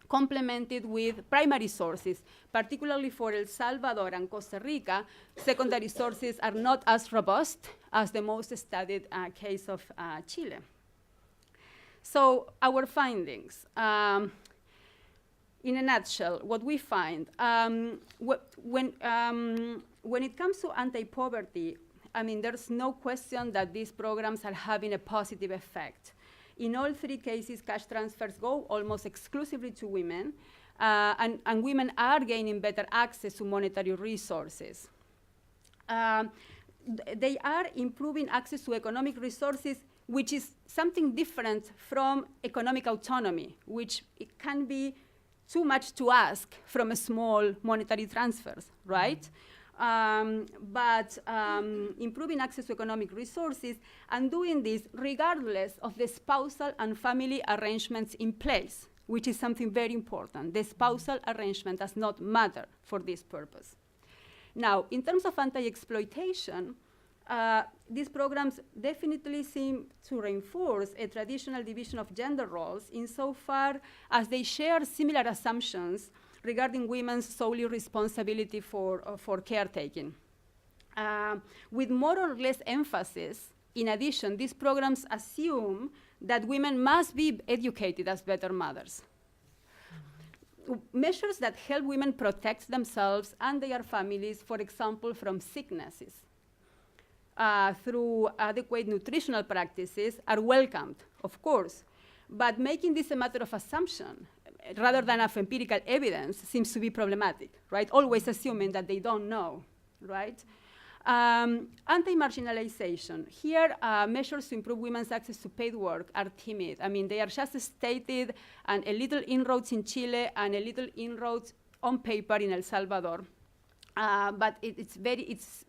complemented with primary sources, particularly for El Salvador and Costa Rica. Secondary sources are not as robust as the most studied case of Chile. So our findings, in a nutshell, what we find, when it comes to anti-poverty, there's no question that these programs are having a positive effect. In all 3 cases, cash transfers go almost exclusively to women, and women are gaining better access to monetary resources. They are improving access to economic resources, which is something different from economic autonomy, which it can be too much to ask from a small monetary transfers, right? But improving access to economic resources and doing this regardless of the spousal and family arrangements in place, which is something very important. The spousal arrangement does not matter for this purpose. Now, in terms of anti-exploitation, these programs definitely seem to reinforce a traditional division of gender roles insofar as they share similar assumptions regarding women's solely responsibility for caretaking. With more or less emphasis, in addition, these programs assume that women must be educated as better mothers. Measures that help women protect themselves and their families, for example, from sicknesses, through adequate nutritional practices are welcomed, of course, but making this a matter of assumption rather than of empirical evidence seems to be problematic, right? Always assuming that they don't know, right? Anti-marginalization. Here, measures to improve women's access to paid work are timid. They are just stated, and a little inroads in Chile and a little inroads on paper in El Salvador. But it's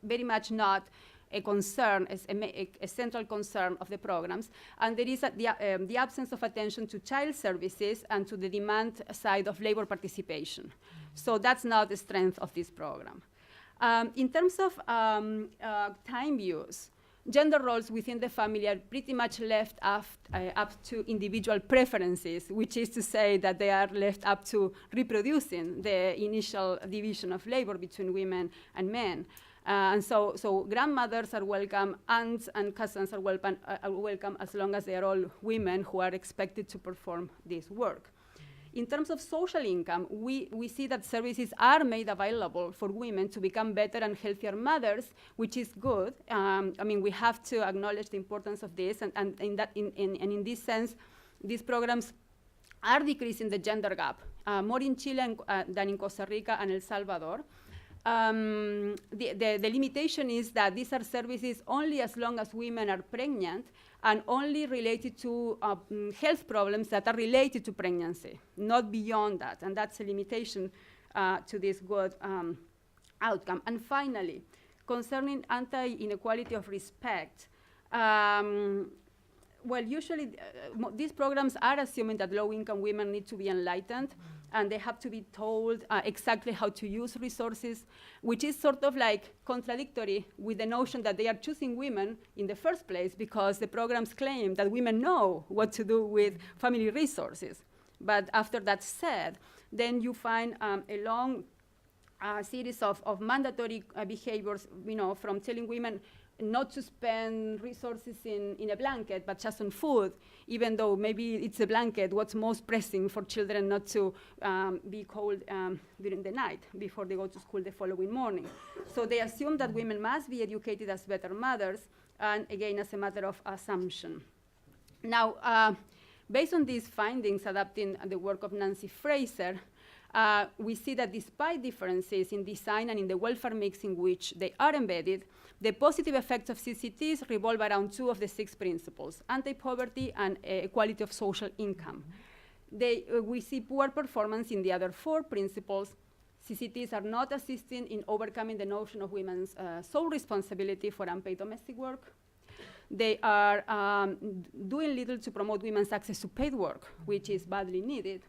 very much not a concern, a central concern of the programs. And there is the absence of attention to child services and to the demand side of labor participation. So that's not the strength of this program. In terms of time use, gender roles within the family are pretty much left up to individual preferences, which is to say that they are left up to reproducing the initial division of labor between women and men. And so grandmothers are welcome, aunts and cousins are welcome as long as they are all women who are expected to perform this work. In terms of social income, we see that services are made available for women to become better and healthier mothers, which is good. I mean, we have to acknowledge the importance of this, and in this sense, these programs are decreasing the gender gap, more in Chile than in Costa Rica and El Salvador. The limitation is that these are services only as long as women are pregnant and only related to health problems that are related to pregnancy, not beyond that. And that's a limitation to this good outcome. And finally, concerning anti-inequality of respect, well, usually these programs are assuming that low-income women need to be enlightened, and they have to be told exactly how to use resources, which is sort of like contradictory with the notion that they are choosing women in the first place, because the programs claim that women know what to do with family resources. But after that's said, then you find a long series of mandatory behaviors, from telling women not to spend resources in a blanket, but just on food, even though maybe it's a blanket, what's most pressing for children not to be cold during the night before they go to school the following morning. So they assume that women must be educated as better mothers, and again, as a matter of assumption. Now, based on these findings, adapting the work of Nancy Fraser, we see that despite differences in design and in the welfare mix in which they are embedded, the positive effects of CCTs revolve around 2 of the 6 principles: anti-poverty and equality of social income. We see poor performance in the other 4 principles. CCTs are not assisting in overcoming the notion of women's sole responsibility for unpaid domestic work. They are doing little to promote women's access to paid work, which is badly needed.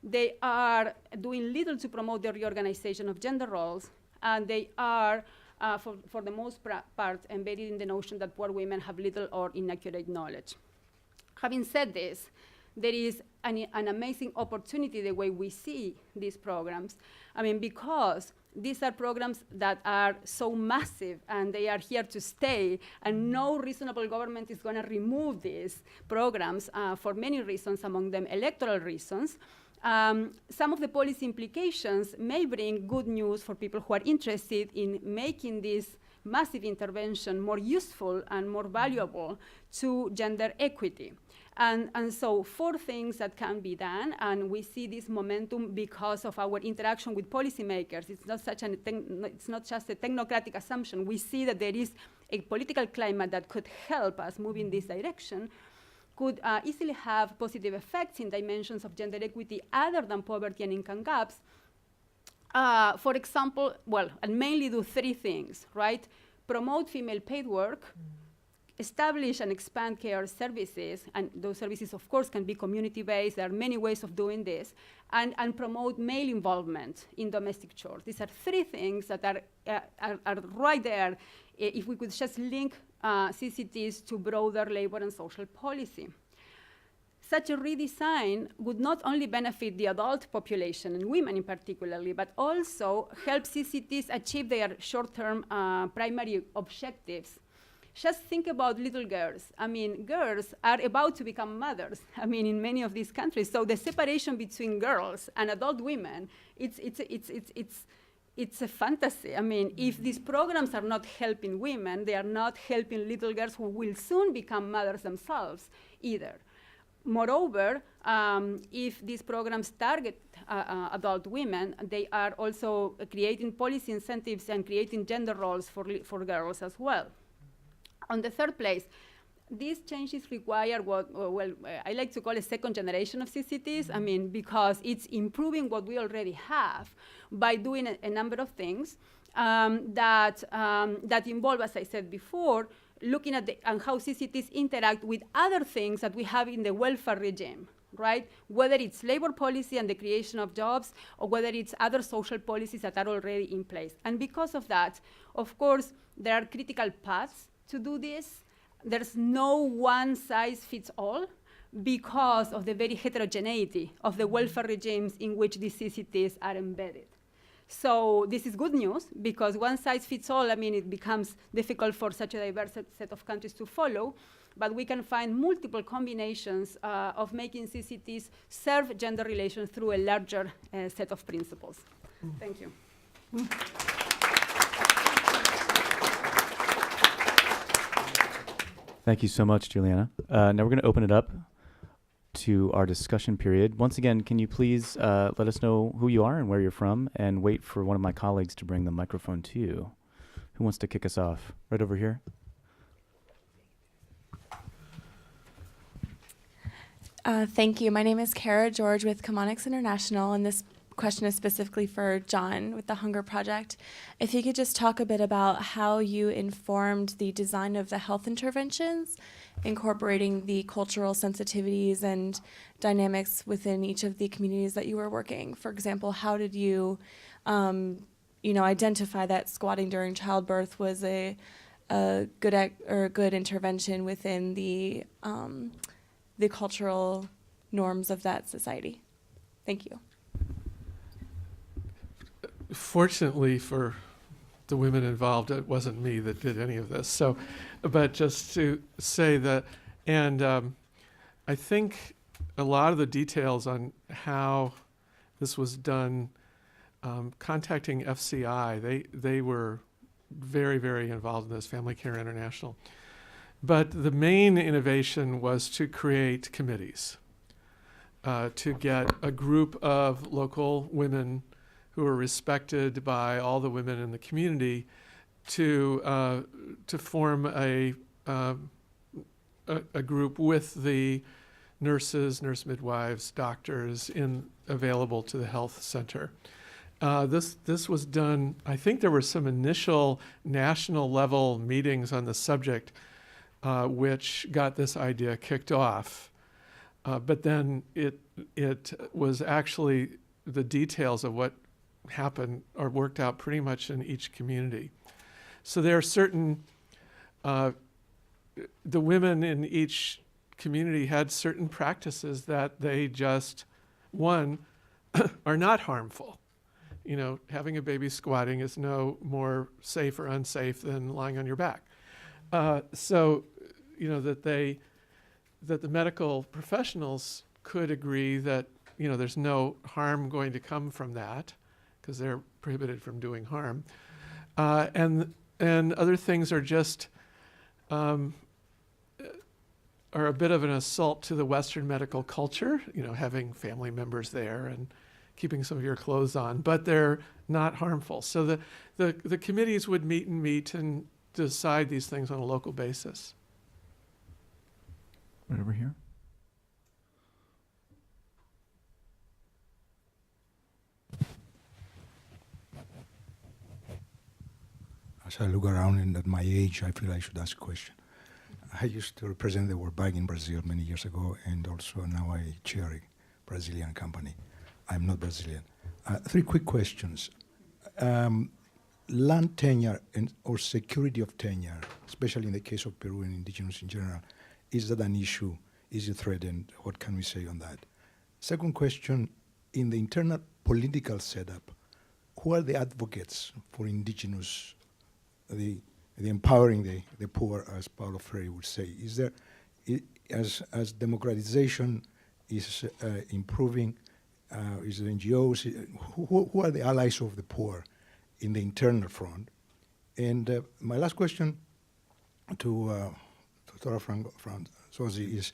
They are doing little to promote the reorganization of gender roles, and they are, for the most part, embedded in the notion that poor women have little or inaccurate knowledge. Having said this, there is an amazing opportunity the way we see these programs. I mean, because these are programs that are so massive and they are here to stay, and no reasonable government is going to remove these programs for many reasons, among them electoral reasons. Some of the policy implications may bring good news for people who are interested in making this massive intervention more useful and more valuable to gender equity. And so 4 things that can be done, and we see this momentum because of our interaction with policymakers. It's not just a technocratic assumption. We see that there is a political climate that could help us move in this direction, could easily have positive effects in dimensions of gender equity other than poverty and income gaps. For example, and mainly do 3 things, right? Promote female paid work, establish and expand care services, and those services, of course, can be community-based. There are many ways of doing this, and promote male involvement in domestic chores. These are 3 things that are right there if we could just link CCTs to broader labor and social policy. Such a redesign would not only benefit the adult population and women in particularly, but also help CCTs achieve their short-term primary objectives. Just think about little girls. I mean, girls are about to become mothers, I mean, in many of these countries. So the separation between girls and adult women, it's a fantasy. I mean, if these programs are not helping women, they are not helping little girls who will soon become mothers themselves either. Moreover, if these programs target adult women, they are also creating policy incentives and creating gender roles for girls as well. On the 3rd place, these changes require what I like to call a second generation of CCTs. I mean, because it's improving what we already have by doing a number of things that involve, as I said before, looking at how CCTs interact with other things that we have in the welfare regime, right? Whether it's labor policy and the creation of jobs, or whether it's other social policies that are already in place. And because of that, of course, there are critical paths to do this. There's no one size fits all because of the very heterogeneity of the welfare regimes in which these CCTs are embedded. So this is good news, because one size fits all, I mean, it becomes difficult for such a diverse set of countries to follow, but we can find multiple combinations of making CCTs serve gender relations through a larger set of principles. Thank you. Thank you so much, Juliana. Now we're going to open it up to our discussion period. Once again, can you please let us know who you are and where you're from, and wait for one of my colleagues to bring the microphone to you. Who wants to kick us off? Right over here. Thank you. My name is Kara George with Chemonics International, and this question is specifically for John with the Hunger Project. If you could just talk a bit about how you informed the design of the health interventions, incorporating the cultural sensitivities and dynamics within each of the communities that you were working. For example, how did you, identify that squatting during childbirth was a good intervention within the cultural norms of that society? Thank you. Fortunately for the women involved, it wasn't me that did any of this. So, but just to say that, and I think a lot of the details on how this was done, contacting FCI, they were very, very involved in this, Family Care International. But the main innovation was to create committees, to get a group of local women who are respected by all the women in the community to form a group with the nurses, nurse midwives, doctors available to the health center. This was done, I think there were some initial national level meetings on the subject which got this idea kicked off. But then it was actually the details of what happened are worked out pretty much in each community. So there are certain, the women in each community had certain practices that they just, one, are not harmful. You know, having a baby squatting is no more safe or unsafe than lying on your back. So, you know, that the medical professionals could agree that, you know, there's no harm going to come from that, because they're prohibited from doing harm. And other things are just, are a bit of an assault to the Western medical culture, you know, having family members there and keeping some of your clothes on, but they're not harmful. So the committees would meet and decide these things on a local basis. Right over here. As I look around and at my age, I feel I should ask a question. I used to represent the World Bank in Brazil many years ago, and also now I chair a Brazilian company. I'm not Brazilian. 3 quick questions. Land tenure or security of tenure, especially in the case of Peru and indigenous in general, is that an issue? Is it threatened? What can we say on that? Second question, in the internal political setup, who are the advocates for indigenous, the empowering the poor, as Paulo Freire would say? Is there, as democratization is improving, is the NGOs, who are the allies of the poor in the internal front? And my last question to Dr. Franzoni is,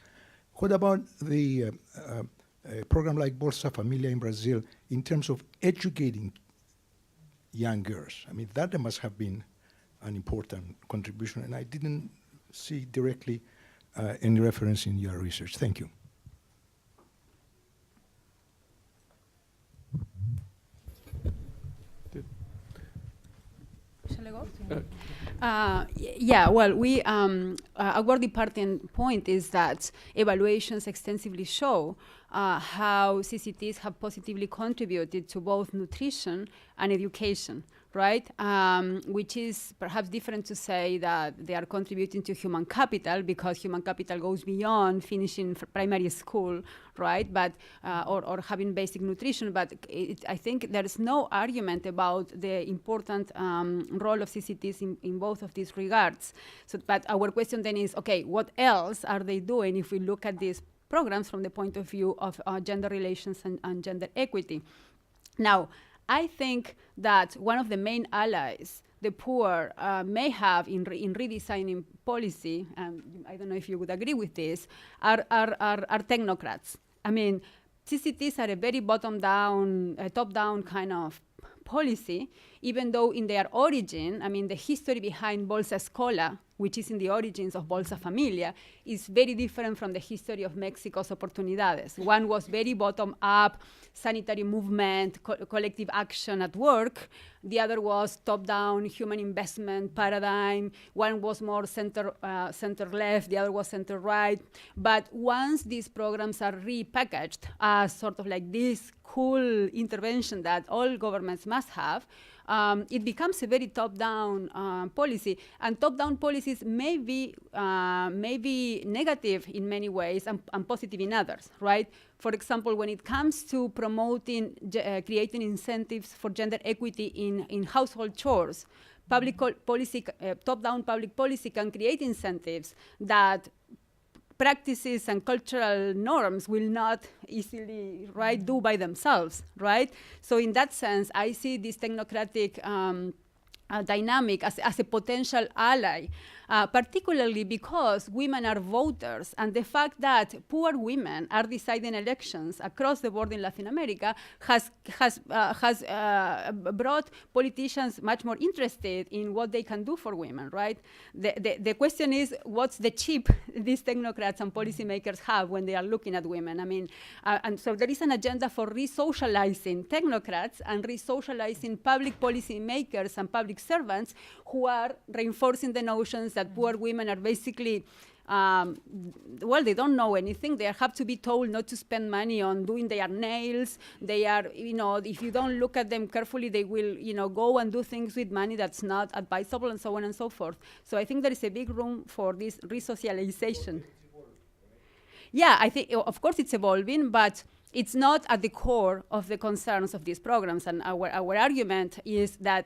what about the program like Bolsa Familia in Brazil in terms of educating young girls? I mean, that must have been an important contribution, and I didn't see directly any reference in your research. Thank you. Shall I go? Yeah, well, our departing point is that evaluations extensively show how CCTs have positively contributed to both nutrition and education, right? Which is perhaps different to say that they are contributing to human capital, because human capital goes beyond finishing primary school, right? But or having basic nutrition. But I think there is no argument about the important role of CCTs in both of these regards. So, but our question then is, okay, what else are they doing if we look at these programs from the point of view of gender relations and gender equity? Now, I think that one of the main allies the poor may have in redesigning policy, I don't know if you would agree with this, are technocrats. I mean, CCTs are a very top-down kind of policy, even though in their origin, I mean, the history behind Bolsa Escola, which is in the origins of Bolsa Familia, is very different from the history of Mexico's Oportunidades. One was very bottom-up, sanitary movement, collective action at work. The other was top-down human investment paradigm. One was more center-left, the other was center-right. But once these programs are repackaged as sort of like this cool intervention that all governments must have, it becomes a very top-down policy, and top-down policies may be negative in many ways and positive in others, right? For example, when it comes to promoting, creating incentives for gender equity in household chores, top-down public policy can create incentives that practices and cultural norms will not easily, right, do by themselves, right? So in that sense, I see this technocratic dynamic as a potential ally, particularly because women are voters, and the fact that poor women are deciding elections across the board in Latin America has brought politicians much more interested in what they can do for women, right? The question is, what's the chip these technocrats and policymakers have when they are looking at women? I mean, and so there is an agenda for re-socializing technocrats and re-socializing public policy makers and public servants who are reinforcing the notions that poor women are basically, well, they don't know anything. They have to be told not to spend money on doing their nails. They are, if you don't look at them carefully, they will, go and do things with money that's not advisable, and so on and so forth. So I think there is a big room for this re-socialization. Yeah, I think, of course, it's evolving, but it's not at the core of the concerns of these programs. And our argument is that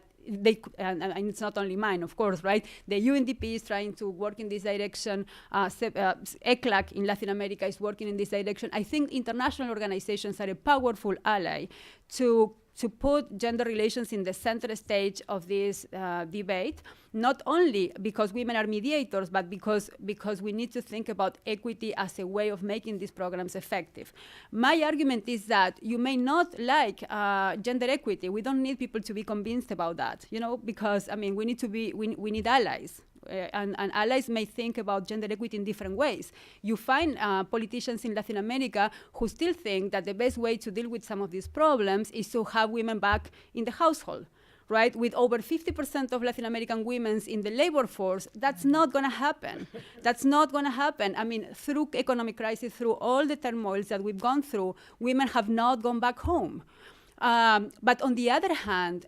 and it's not only mine, of course, right? The UNDP is trying to work in this direction. ECLAC in Latin America is working in this direction. I think international organizations are a powerful ally to put gender relations in the center stage of this debate, not only because women are mediators, but because we need to think about equity as a way of making these programs effective. My argument is that you may not like gender equity. We don't need people to be convinced about that, because, I mean, we need allies. And allies may think about gender equity in different ways. You find politicians in Latin America who still think that the best way to deal with some of these problems is to have women back in the household, right? With over 50% of Latin American women in the labor force, that's not going to happen. That's not going to happen. I mean, through economic crisis, through all the turmoils that we've gone through, women have not gone back home. But on the other hand,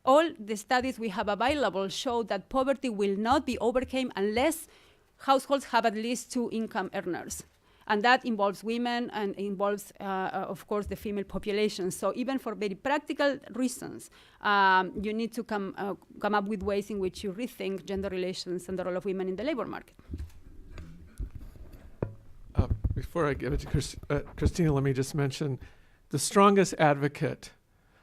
all the studies we have available show that poverty will not be overcome unless households have at least 2 income earners. And that involves women and involves, of course, the female population. So even for very practical reasons, you need to come up with ways in which you rethink gender relations and the role of women in the labor market. Before I give it to Christina, let me just mention the strongest advocate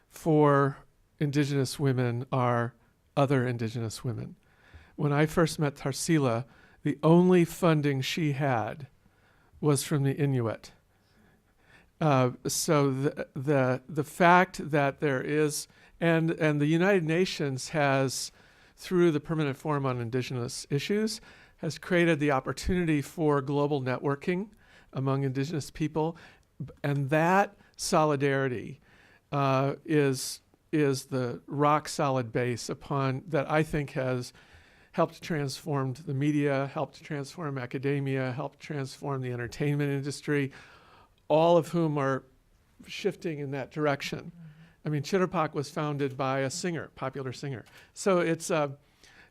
for Indigenous women are other Indigenous women. When I first met Tarsila, the only funding she had was from the Inuit. So the fact that there is, and the United Nations has, through the Permanent Forum on Indigenous Issues, has created the opportunity for global networking among Indigenous people, and that solidarity is the rock-solid base upon that I think has helped transform the media, helped transform academia, helped transform the entertainment industry, all of whom are shifting in that direction. I mean, Chirapaq was founded by a singer, popular singer. So it's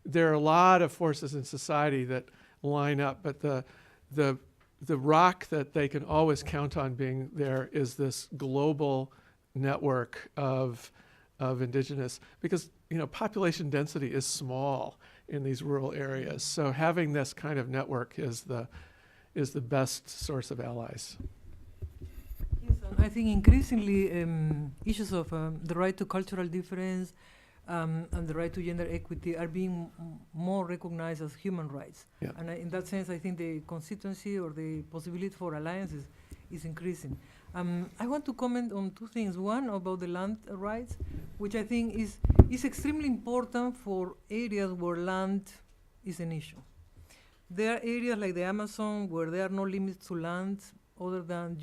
there are a lot of forces in society that line up, but the rock that they can always count on being there is this global network of indigenous, because population density is small in these rural areas. So having this kind of network is the best source of allies. Yes, and I think increasingly issues of the right to cultural difference and the right to gender equity are being more recognized as human rights. Yeah. And in that sense, I think the constituency or the possibility for alliances is increasing. I want to comment on two things. One, about the land rights, which I think is extremely important for areas where land is an issue. There are areas like the Amazon where there are no limits to land other than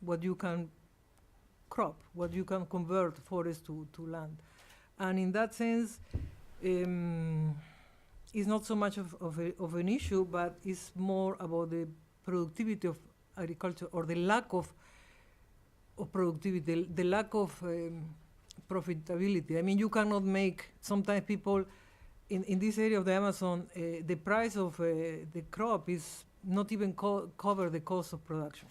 what you can crop, what you can convert forest to land. And in that sense, it's not so much of an issue, but it's more about the productivity of agriculture, or the lack of productivity, the lack of profitability. I mean, you cannot make, sometimes people in this area of the Amazon, the price of the crop is not even cover the cost of production.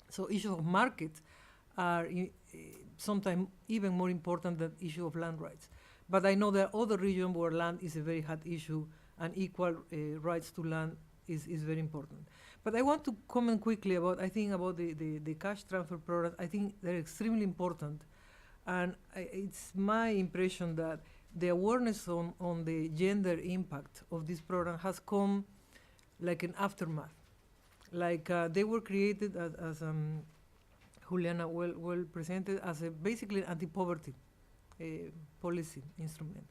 So issues of market are sometimes even more important than issue of land rights. But I know there are other regions where land is a very hot issue, and equal rights to land is very important. But I want to comment quickly about the cash transfer programs. I think they're extremely important. And it's my impression that the awareness on the gender impact of this program has come like an aftermath. Like they were created as Juliana well presented, as basically anti-poverty policy instrument.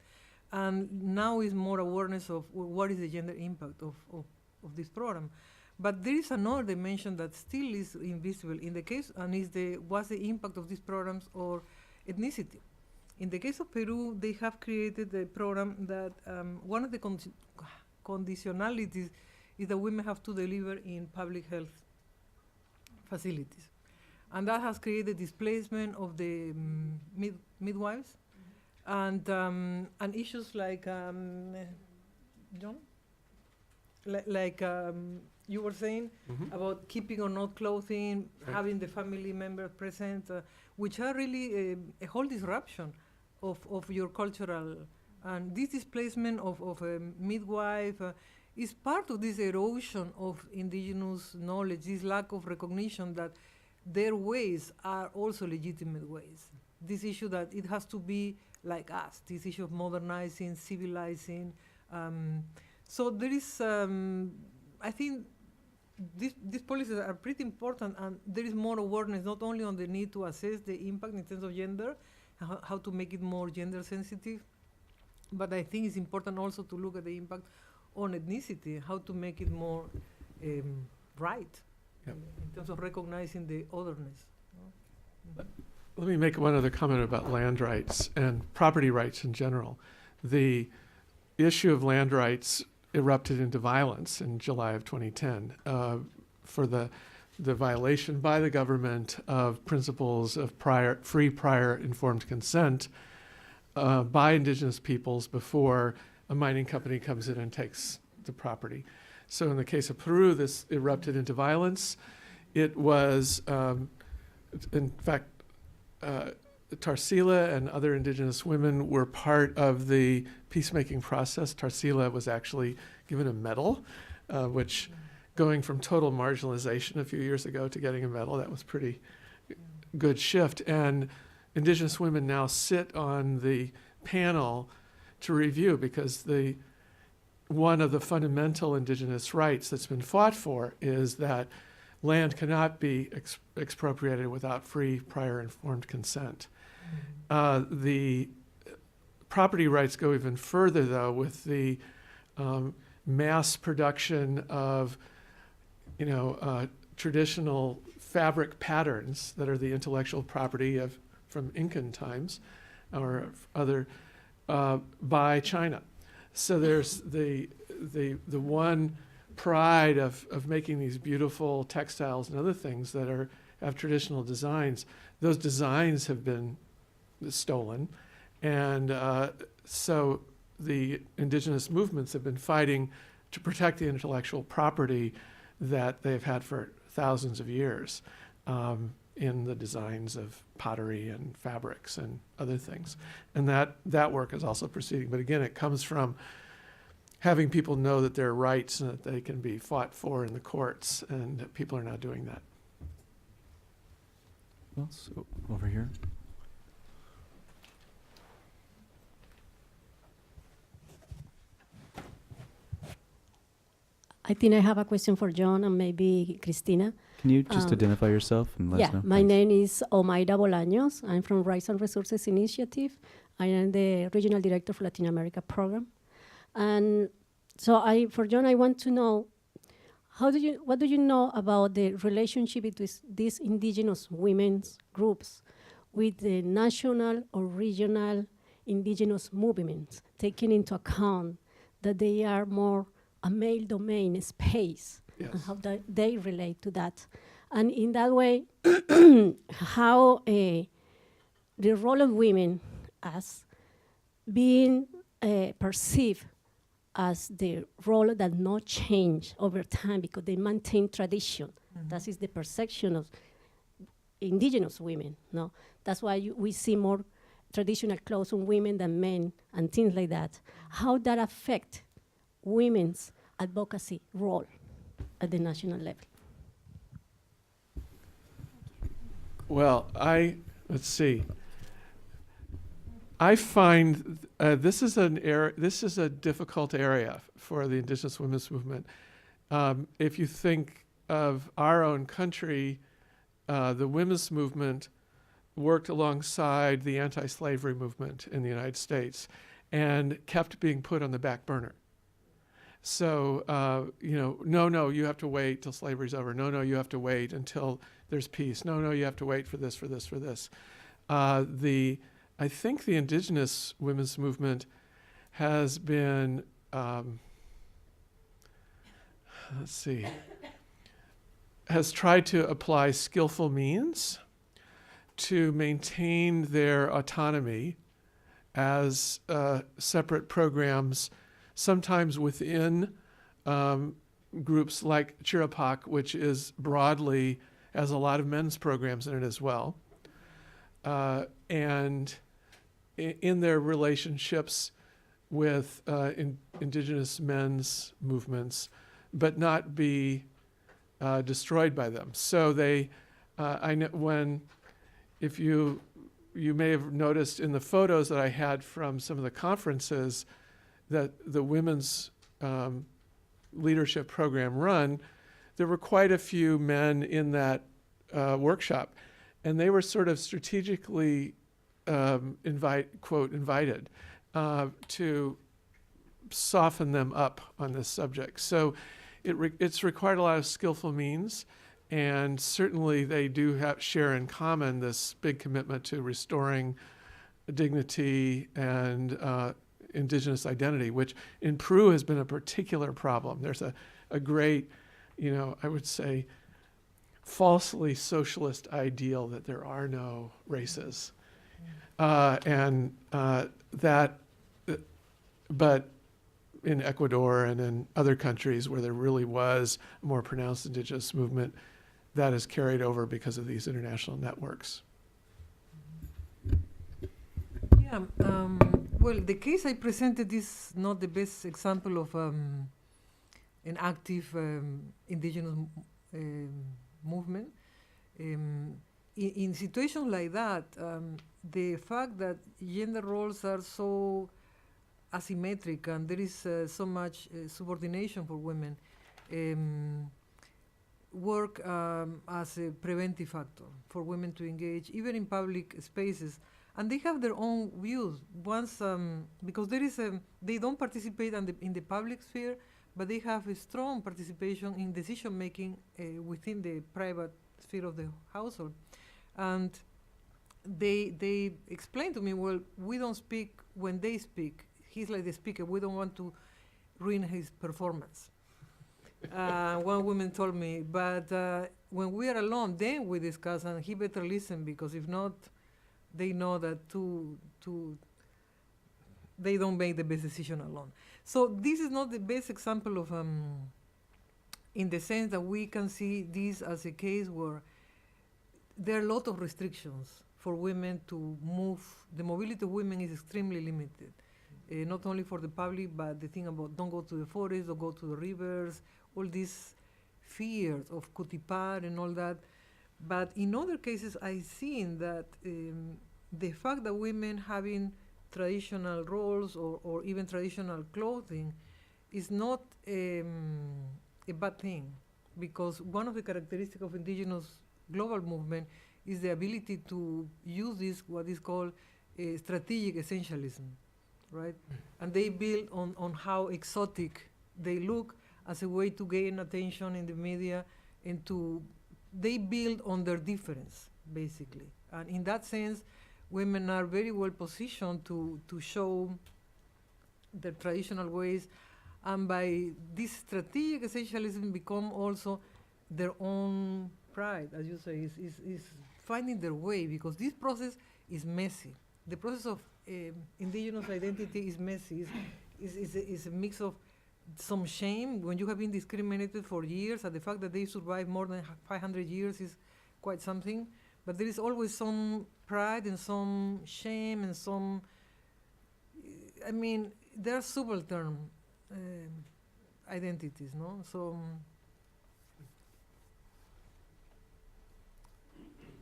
And now is more awareness of what is the gender impact of this program. But there is another dimension that still is invisible in the case, and is what's the impact of these programs or ethnicity. In the case of Peru, they have created a program that one of the conditionalities is that women have to deliver in public health facilities. And that has created displacement of the midwives, and issues like, John? Like you were saying about keeping or not clothing, Right. having the family member present, which are really a whole disruption of your cultural, and this displacement of a midwife is part of this erosion of indigenous knowledge, this lack of recognition that their ways are also legitimate ways. This issue that it has to be like us, this issue of modernizing, civilizing. So there is, I think these policies are pretty important, and there is more awareness not only on the need to assess the impact in terms of gender, how to make it more gender sensitive, but I think it's important also to look at the impact on ethnicity, how to make it more right. Yep. In terms of recognizing the otherness. Let me make one other comment about land rights and property rights in general. The issue of land rights erupted into violence in July of 2010 for the violation by the government of principles of free, prior, informed consent by indigenous peoples before a mining company comes in and takes the property. So in the case of Peru, this erupted into violence. It was, in fact, Tarsila and other indigenous women were part of the peacemaking process. Tarsila was actually given a medal, which going from total marginalization a few years ago to getting a medal, that was pretty good shift. And indigenous women now sit on the panel to review, because one of the fundamental indigenous rights that's been fought for is that land cannot be expropriated without free, prior, informed consent. The property rights go even further, though, with the mass production of, traditional fabric patterns that are the intellectual property from Incan times or other by China. So there's the one pride of making these beautiful textiles and other things that have traditional designs. Those designs have been stolen. And so the indigenous movements have been fighting to protect the intellectual property that they've had for thousands of years in the designs of pottery and fabrics and other things. And that work is also proceeding. But again, it comes from having people know that there are rights and that they can be fought for in the courts, and people are not doing that. Who else? Oh, over here. I think I have a question for John and maybe Cristina. Can you just identify yourself and let us know? My Thanks. name is Omaira Bolaños. I'm from Rights and Resources Initiative. I am the Regional Director for Latin America Program. And so for John, I want to know, what do you know about the relationship between these indigenous women's groups with the national or regional indigenous movements, taking into account that they are more a male domain space, Yes. and how they relate to that? And in that way, how the role of women as being perceived as the role that not change over time because they maintain tradition. Mm-hmm. That is the perception of indigenous women. No, that's why we see more traditional clothes on women than men and things like that. How that affect women's advocacy role at the national level? Well, let's see. I find this is a difficult area for the indigenous women's movement. If you think of our own country, the women's movement worked alongside the anti-slavery movement in the United States and kept being put on the back burner. So, no, you have to wait till slavery's over. No, you have to wait until there's peace. No, you have to wait for this, for this, for this. I think the indigenous women's movement has been, has tried to apply skillful means to maintain their autonomy as separate programs, sometimes within groups like Chirapac, which is broadly, has a lot of men's programs in it as well. And in their relationships with indigenous men's movements, but not be destroyed by them. So I know if you may have noticed in the photos that I had from some of the conferences that the women's leadership program run, there were quite a few men in that workshop, and they were sort of strategically invited to soften them up on this subject. So it's required a lot of skillful means, and certainly they do share in common this big commitment to restoring dignity and indigenous identity, which in Peru has been a particular problem. There's a great, I would say, falsely socialist ideal that there are no races. But in Ecuador and in other countries where there really was a more pronounced indigenous movement, that is carried over because of these international networks. Yeah, well, the case I presented is not the best example of an active indigenous movement. In situations like that, the fact that gender roles are so asymmetric and there is so much subordination for women work as a preventive factor for women to engage even in public spaces, and they have their own views once because they don't participate in the public sphere, but they have a strong participation in decision making within the private sphere of the household. And they explain to me, well, we don't speak when they speak. He's like the speaker. We don't want to ruin his performance. One woman told me, but when we are alone, then we discuss, and he better listen, because if not, they know that they don't make the best decision alone. So this is not the best example of, in the sense that we can see this as a case where there are a lot of restrictions for women to move. The mobility of women is extremely limited, not only for the public, but the thing about don't go to the forest or go to the rivers, all these fears of kutipar and all that. But in other cases, I've seen that the fact that women having traditional roles or even traditional clothing is not a bad thing, because one of the characteristics of indigenous global movement is the ability to use this, what is called strategic essentialism, right? And they build on how exotic they look as a way to gain attention in the media, and they build on their difference, basically. And in that sense, women are very well positioned to show their traditional ways, and by this strategic essentialism become also their own pride, as you say, is finding their way, because this process is messy. The process of indigenous identity is messy, is a mix of some shame when you have been discriminated for years, and the fact that they survived more than 500 years is quite something. But there is always some pride and some shame and some, I mean, there are subaltern identities, no? So.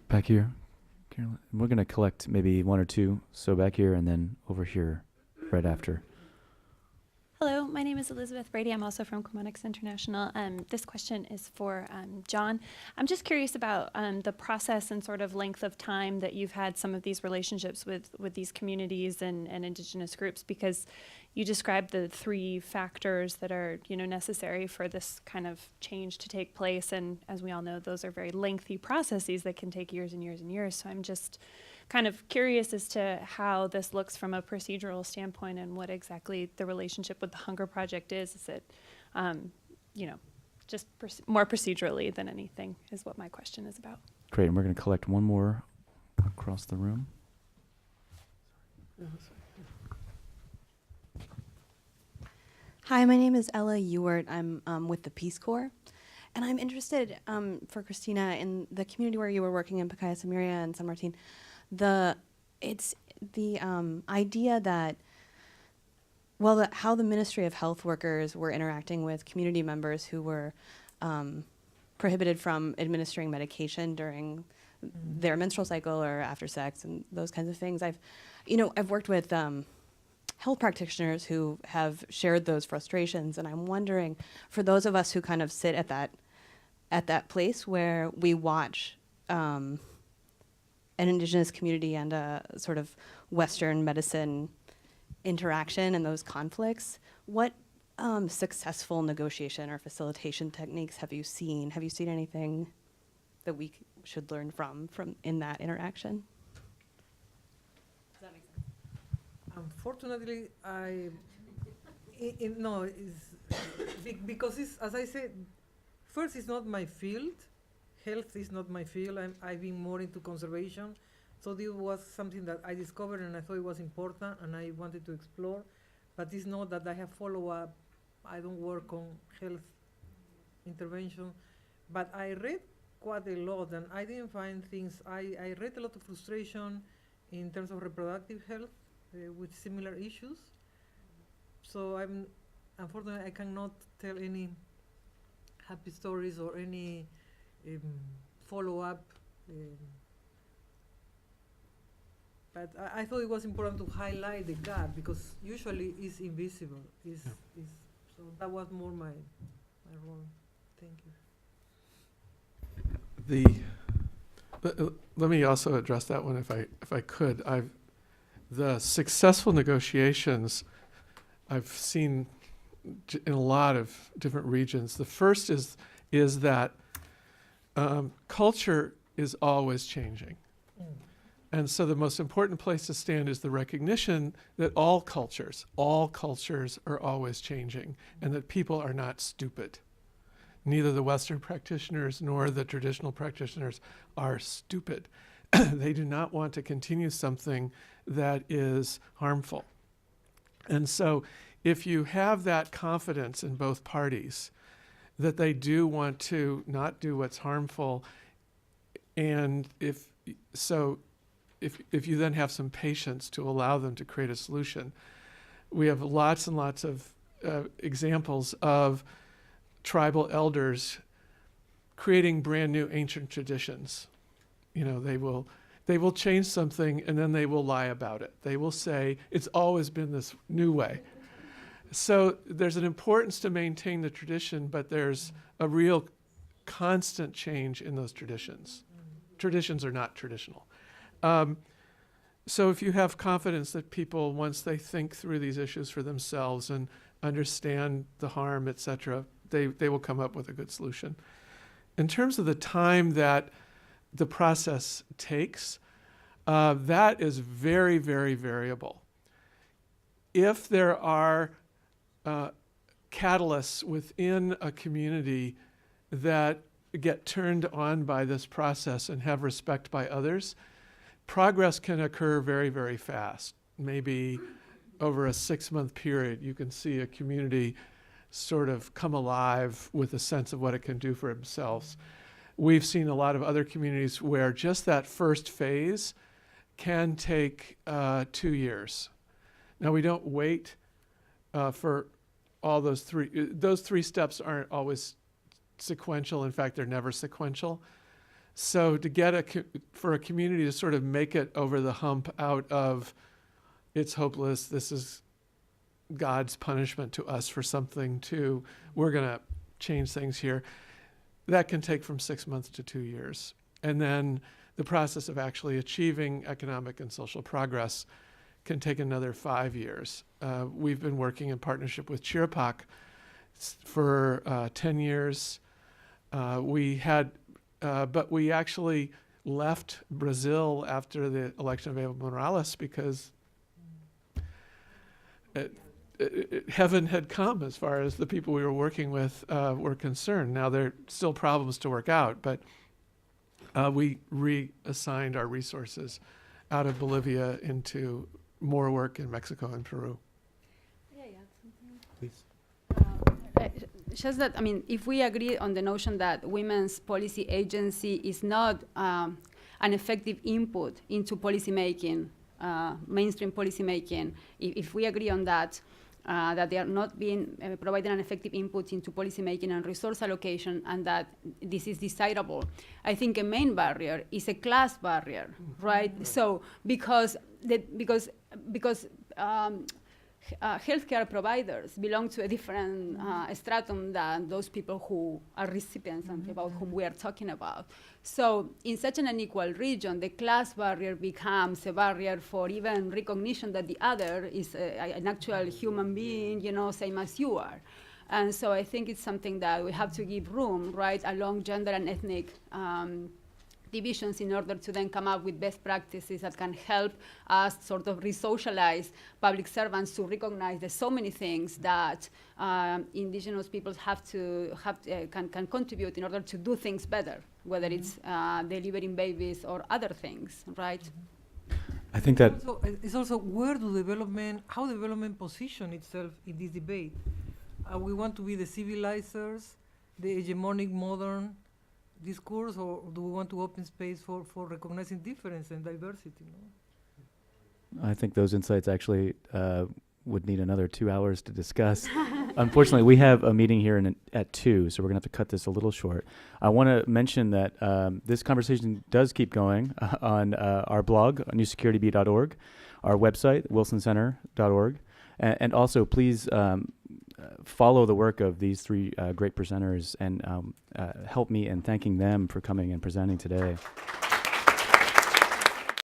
Back here, Carolyn. We're going to collect maybe one or two. So back here and then over here right after. Hello, my name is Elizabeth Brady. I'm also from Comonics International. This question is for John. I'm just curious about the process and sort of length of time that you've had some of these relationships with these communities and indigenous groups, because you described the three factors that are, necessary for this kind of change to take place. And as we all know, those are very lengthy processes that can take years and years and years. So I'm just kind of curious as to how this looks from a procedural standpoint and what exactly the relationship with the Hunger Project is. Is it, just more procedurally than anything is what my question is about. Great, and we're going to collect one more across the room. Hi, my name is Ella Ewart. I'm with the Peace Corps. And I'm interested, for Christina, in the community where you were working in Pacaya Samiria and San Martin, it's the idea that, how the Ministry of Health workers were interacting with community members who were prohibited from administering medication during their menstrual cycle or after sex and those kinds of things. I've worked with health practitioners who have shared those frustrations, and I'm wondering, for those of us who kind of sit at that place where we watch an indigenous community and a sort of Western medicine interaction and those conflicts, what successful negotiation or facilitation techniques have you seen? Have you seen anything that we should learn from in that interaction? Does that make sense? Unfortunately, because it's, as I said, first, it's not my field. Health is not my field. I've been more into conservation. So this was something that I discovered and I thought it was important and I wanted to explore. But it's not that I have follow-up. I don't work on health intervention. But I read quite a lot and I didn't find things. I read a lot of frustration in terms of reproductive health with similar issues. So unfortunately, I cannot tell any happy stories or any follow-up. But I thought it was important to highlight the gap because usually it's invisible. So that was more my role. Thank you. Let me also address that one if I could. The successful negotiations I've seen in a lot of different regions. The first is that culture is always changing. And so the most important place to stand is the recognition that all cultures are always changing and that people are not stupid. Neither the Western practitioners nor the traditional practitioners are stupid. They do not want to continue something that is harmful. And so if you have that confidence in both parties that they do want to not do what's harmful, and if you then have some patience to allow them to create a solution, we have lots and lots of examples of tribal elders creating brand new ancient traditions. You know, they will change something and then they will lie about it. They will say, it's always been this new way. So there's an importance to maintain the tradition, but there's a real constant change in those traditions. Traditions are not traditional. So if you have confidence that people, once they think through these issues for themselves and understand the harm, et cetera, they will come up with a good solution. In terms of the time that the process takes, that is very, very variable. If there are catalysts within a community that get turned on by this process and have respect by others, progress can occur very, very fast. Maybe over a 6-month period, you can see a community sort of come alive with a sense of what it can do for themselves. We've seen a lot of other communities where just that first phase can take 2 years. Now, we don't wait for all those three. Those 3 steps aren't always sequential. In fact, they're never sequential. So to get for a community to sort of make it over the hump out of it's hopeless, this is God's punishment to us for something, to we're going to change things here, that can take from 6 months to 2 years. And then the process of actually achieving economic and social progress can take another 5 years. We've been working in partnership with Chirapac for 10 years. But we actually left Brazil after the election of Evo Morales because heaven had come as far as the people we were working with were concerned. Now, there are still problems to work out, but we reassigned our resources out of Bolivia into more work in Mexico and Peru. Please. Just that, I mean, if we agree on the notion that women's policy agency is not an effective input into policymaking, mainstream policymaking, if we agree on that, that they are not being providing an effective input into policymaking and resource allocation, and that this is desirable, I think a main barrier is a class barrier, right? So because healthcare providers belong to a different stratum than those people who are recipients and about whom we are talking about. So in such an unequal region, the class barrier becomes a barrier for even recognition that the other is an actual human being, you know, same as you are. And so I think it's something that we have to give room, right, along gender and ethnic divisions in order to then come up with best practices that can help us sort of re-socialize public servants to recognize there's so many things that indigenous peoples can contribute in order to do things better, whether it's delivering babies or other things, right? I think that It's also how development position itself in this debate. We want to be the civilizers, the hegemonic modern discourse, or do we want to open space for recognizing difference and diversity? No? I think those insights actually would need another 2 hours to discuss. Unfortunately, we have a meeting here at 2, so we're going to have to cut this a little short. I want to mention that this conversation does keep going on our blog, newsecurityb.org, our website, wilsoncenter.org, and also please follow the work of these 3 great presenters and help me in thanking them for coming and presenting today.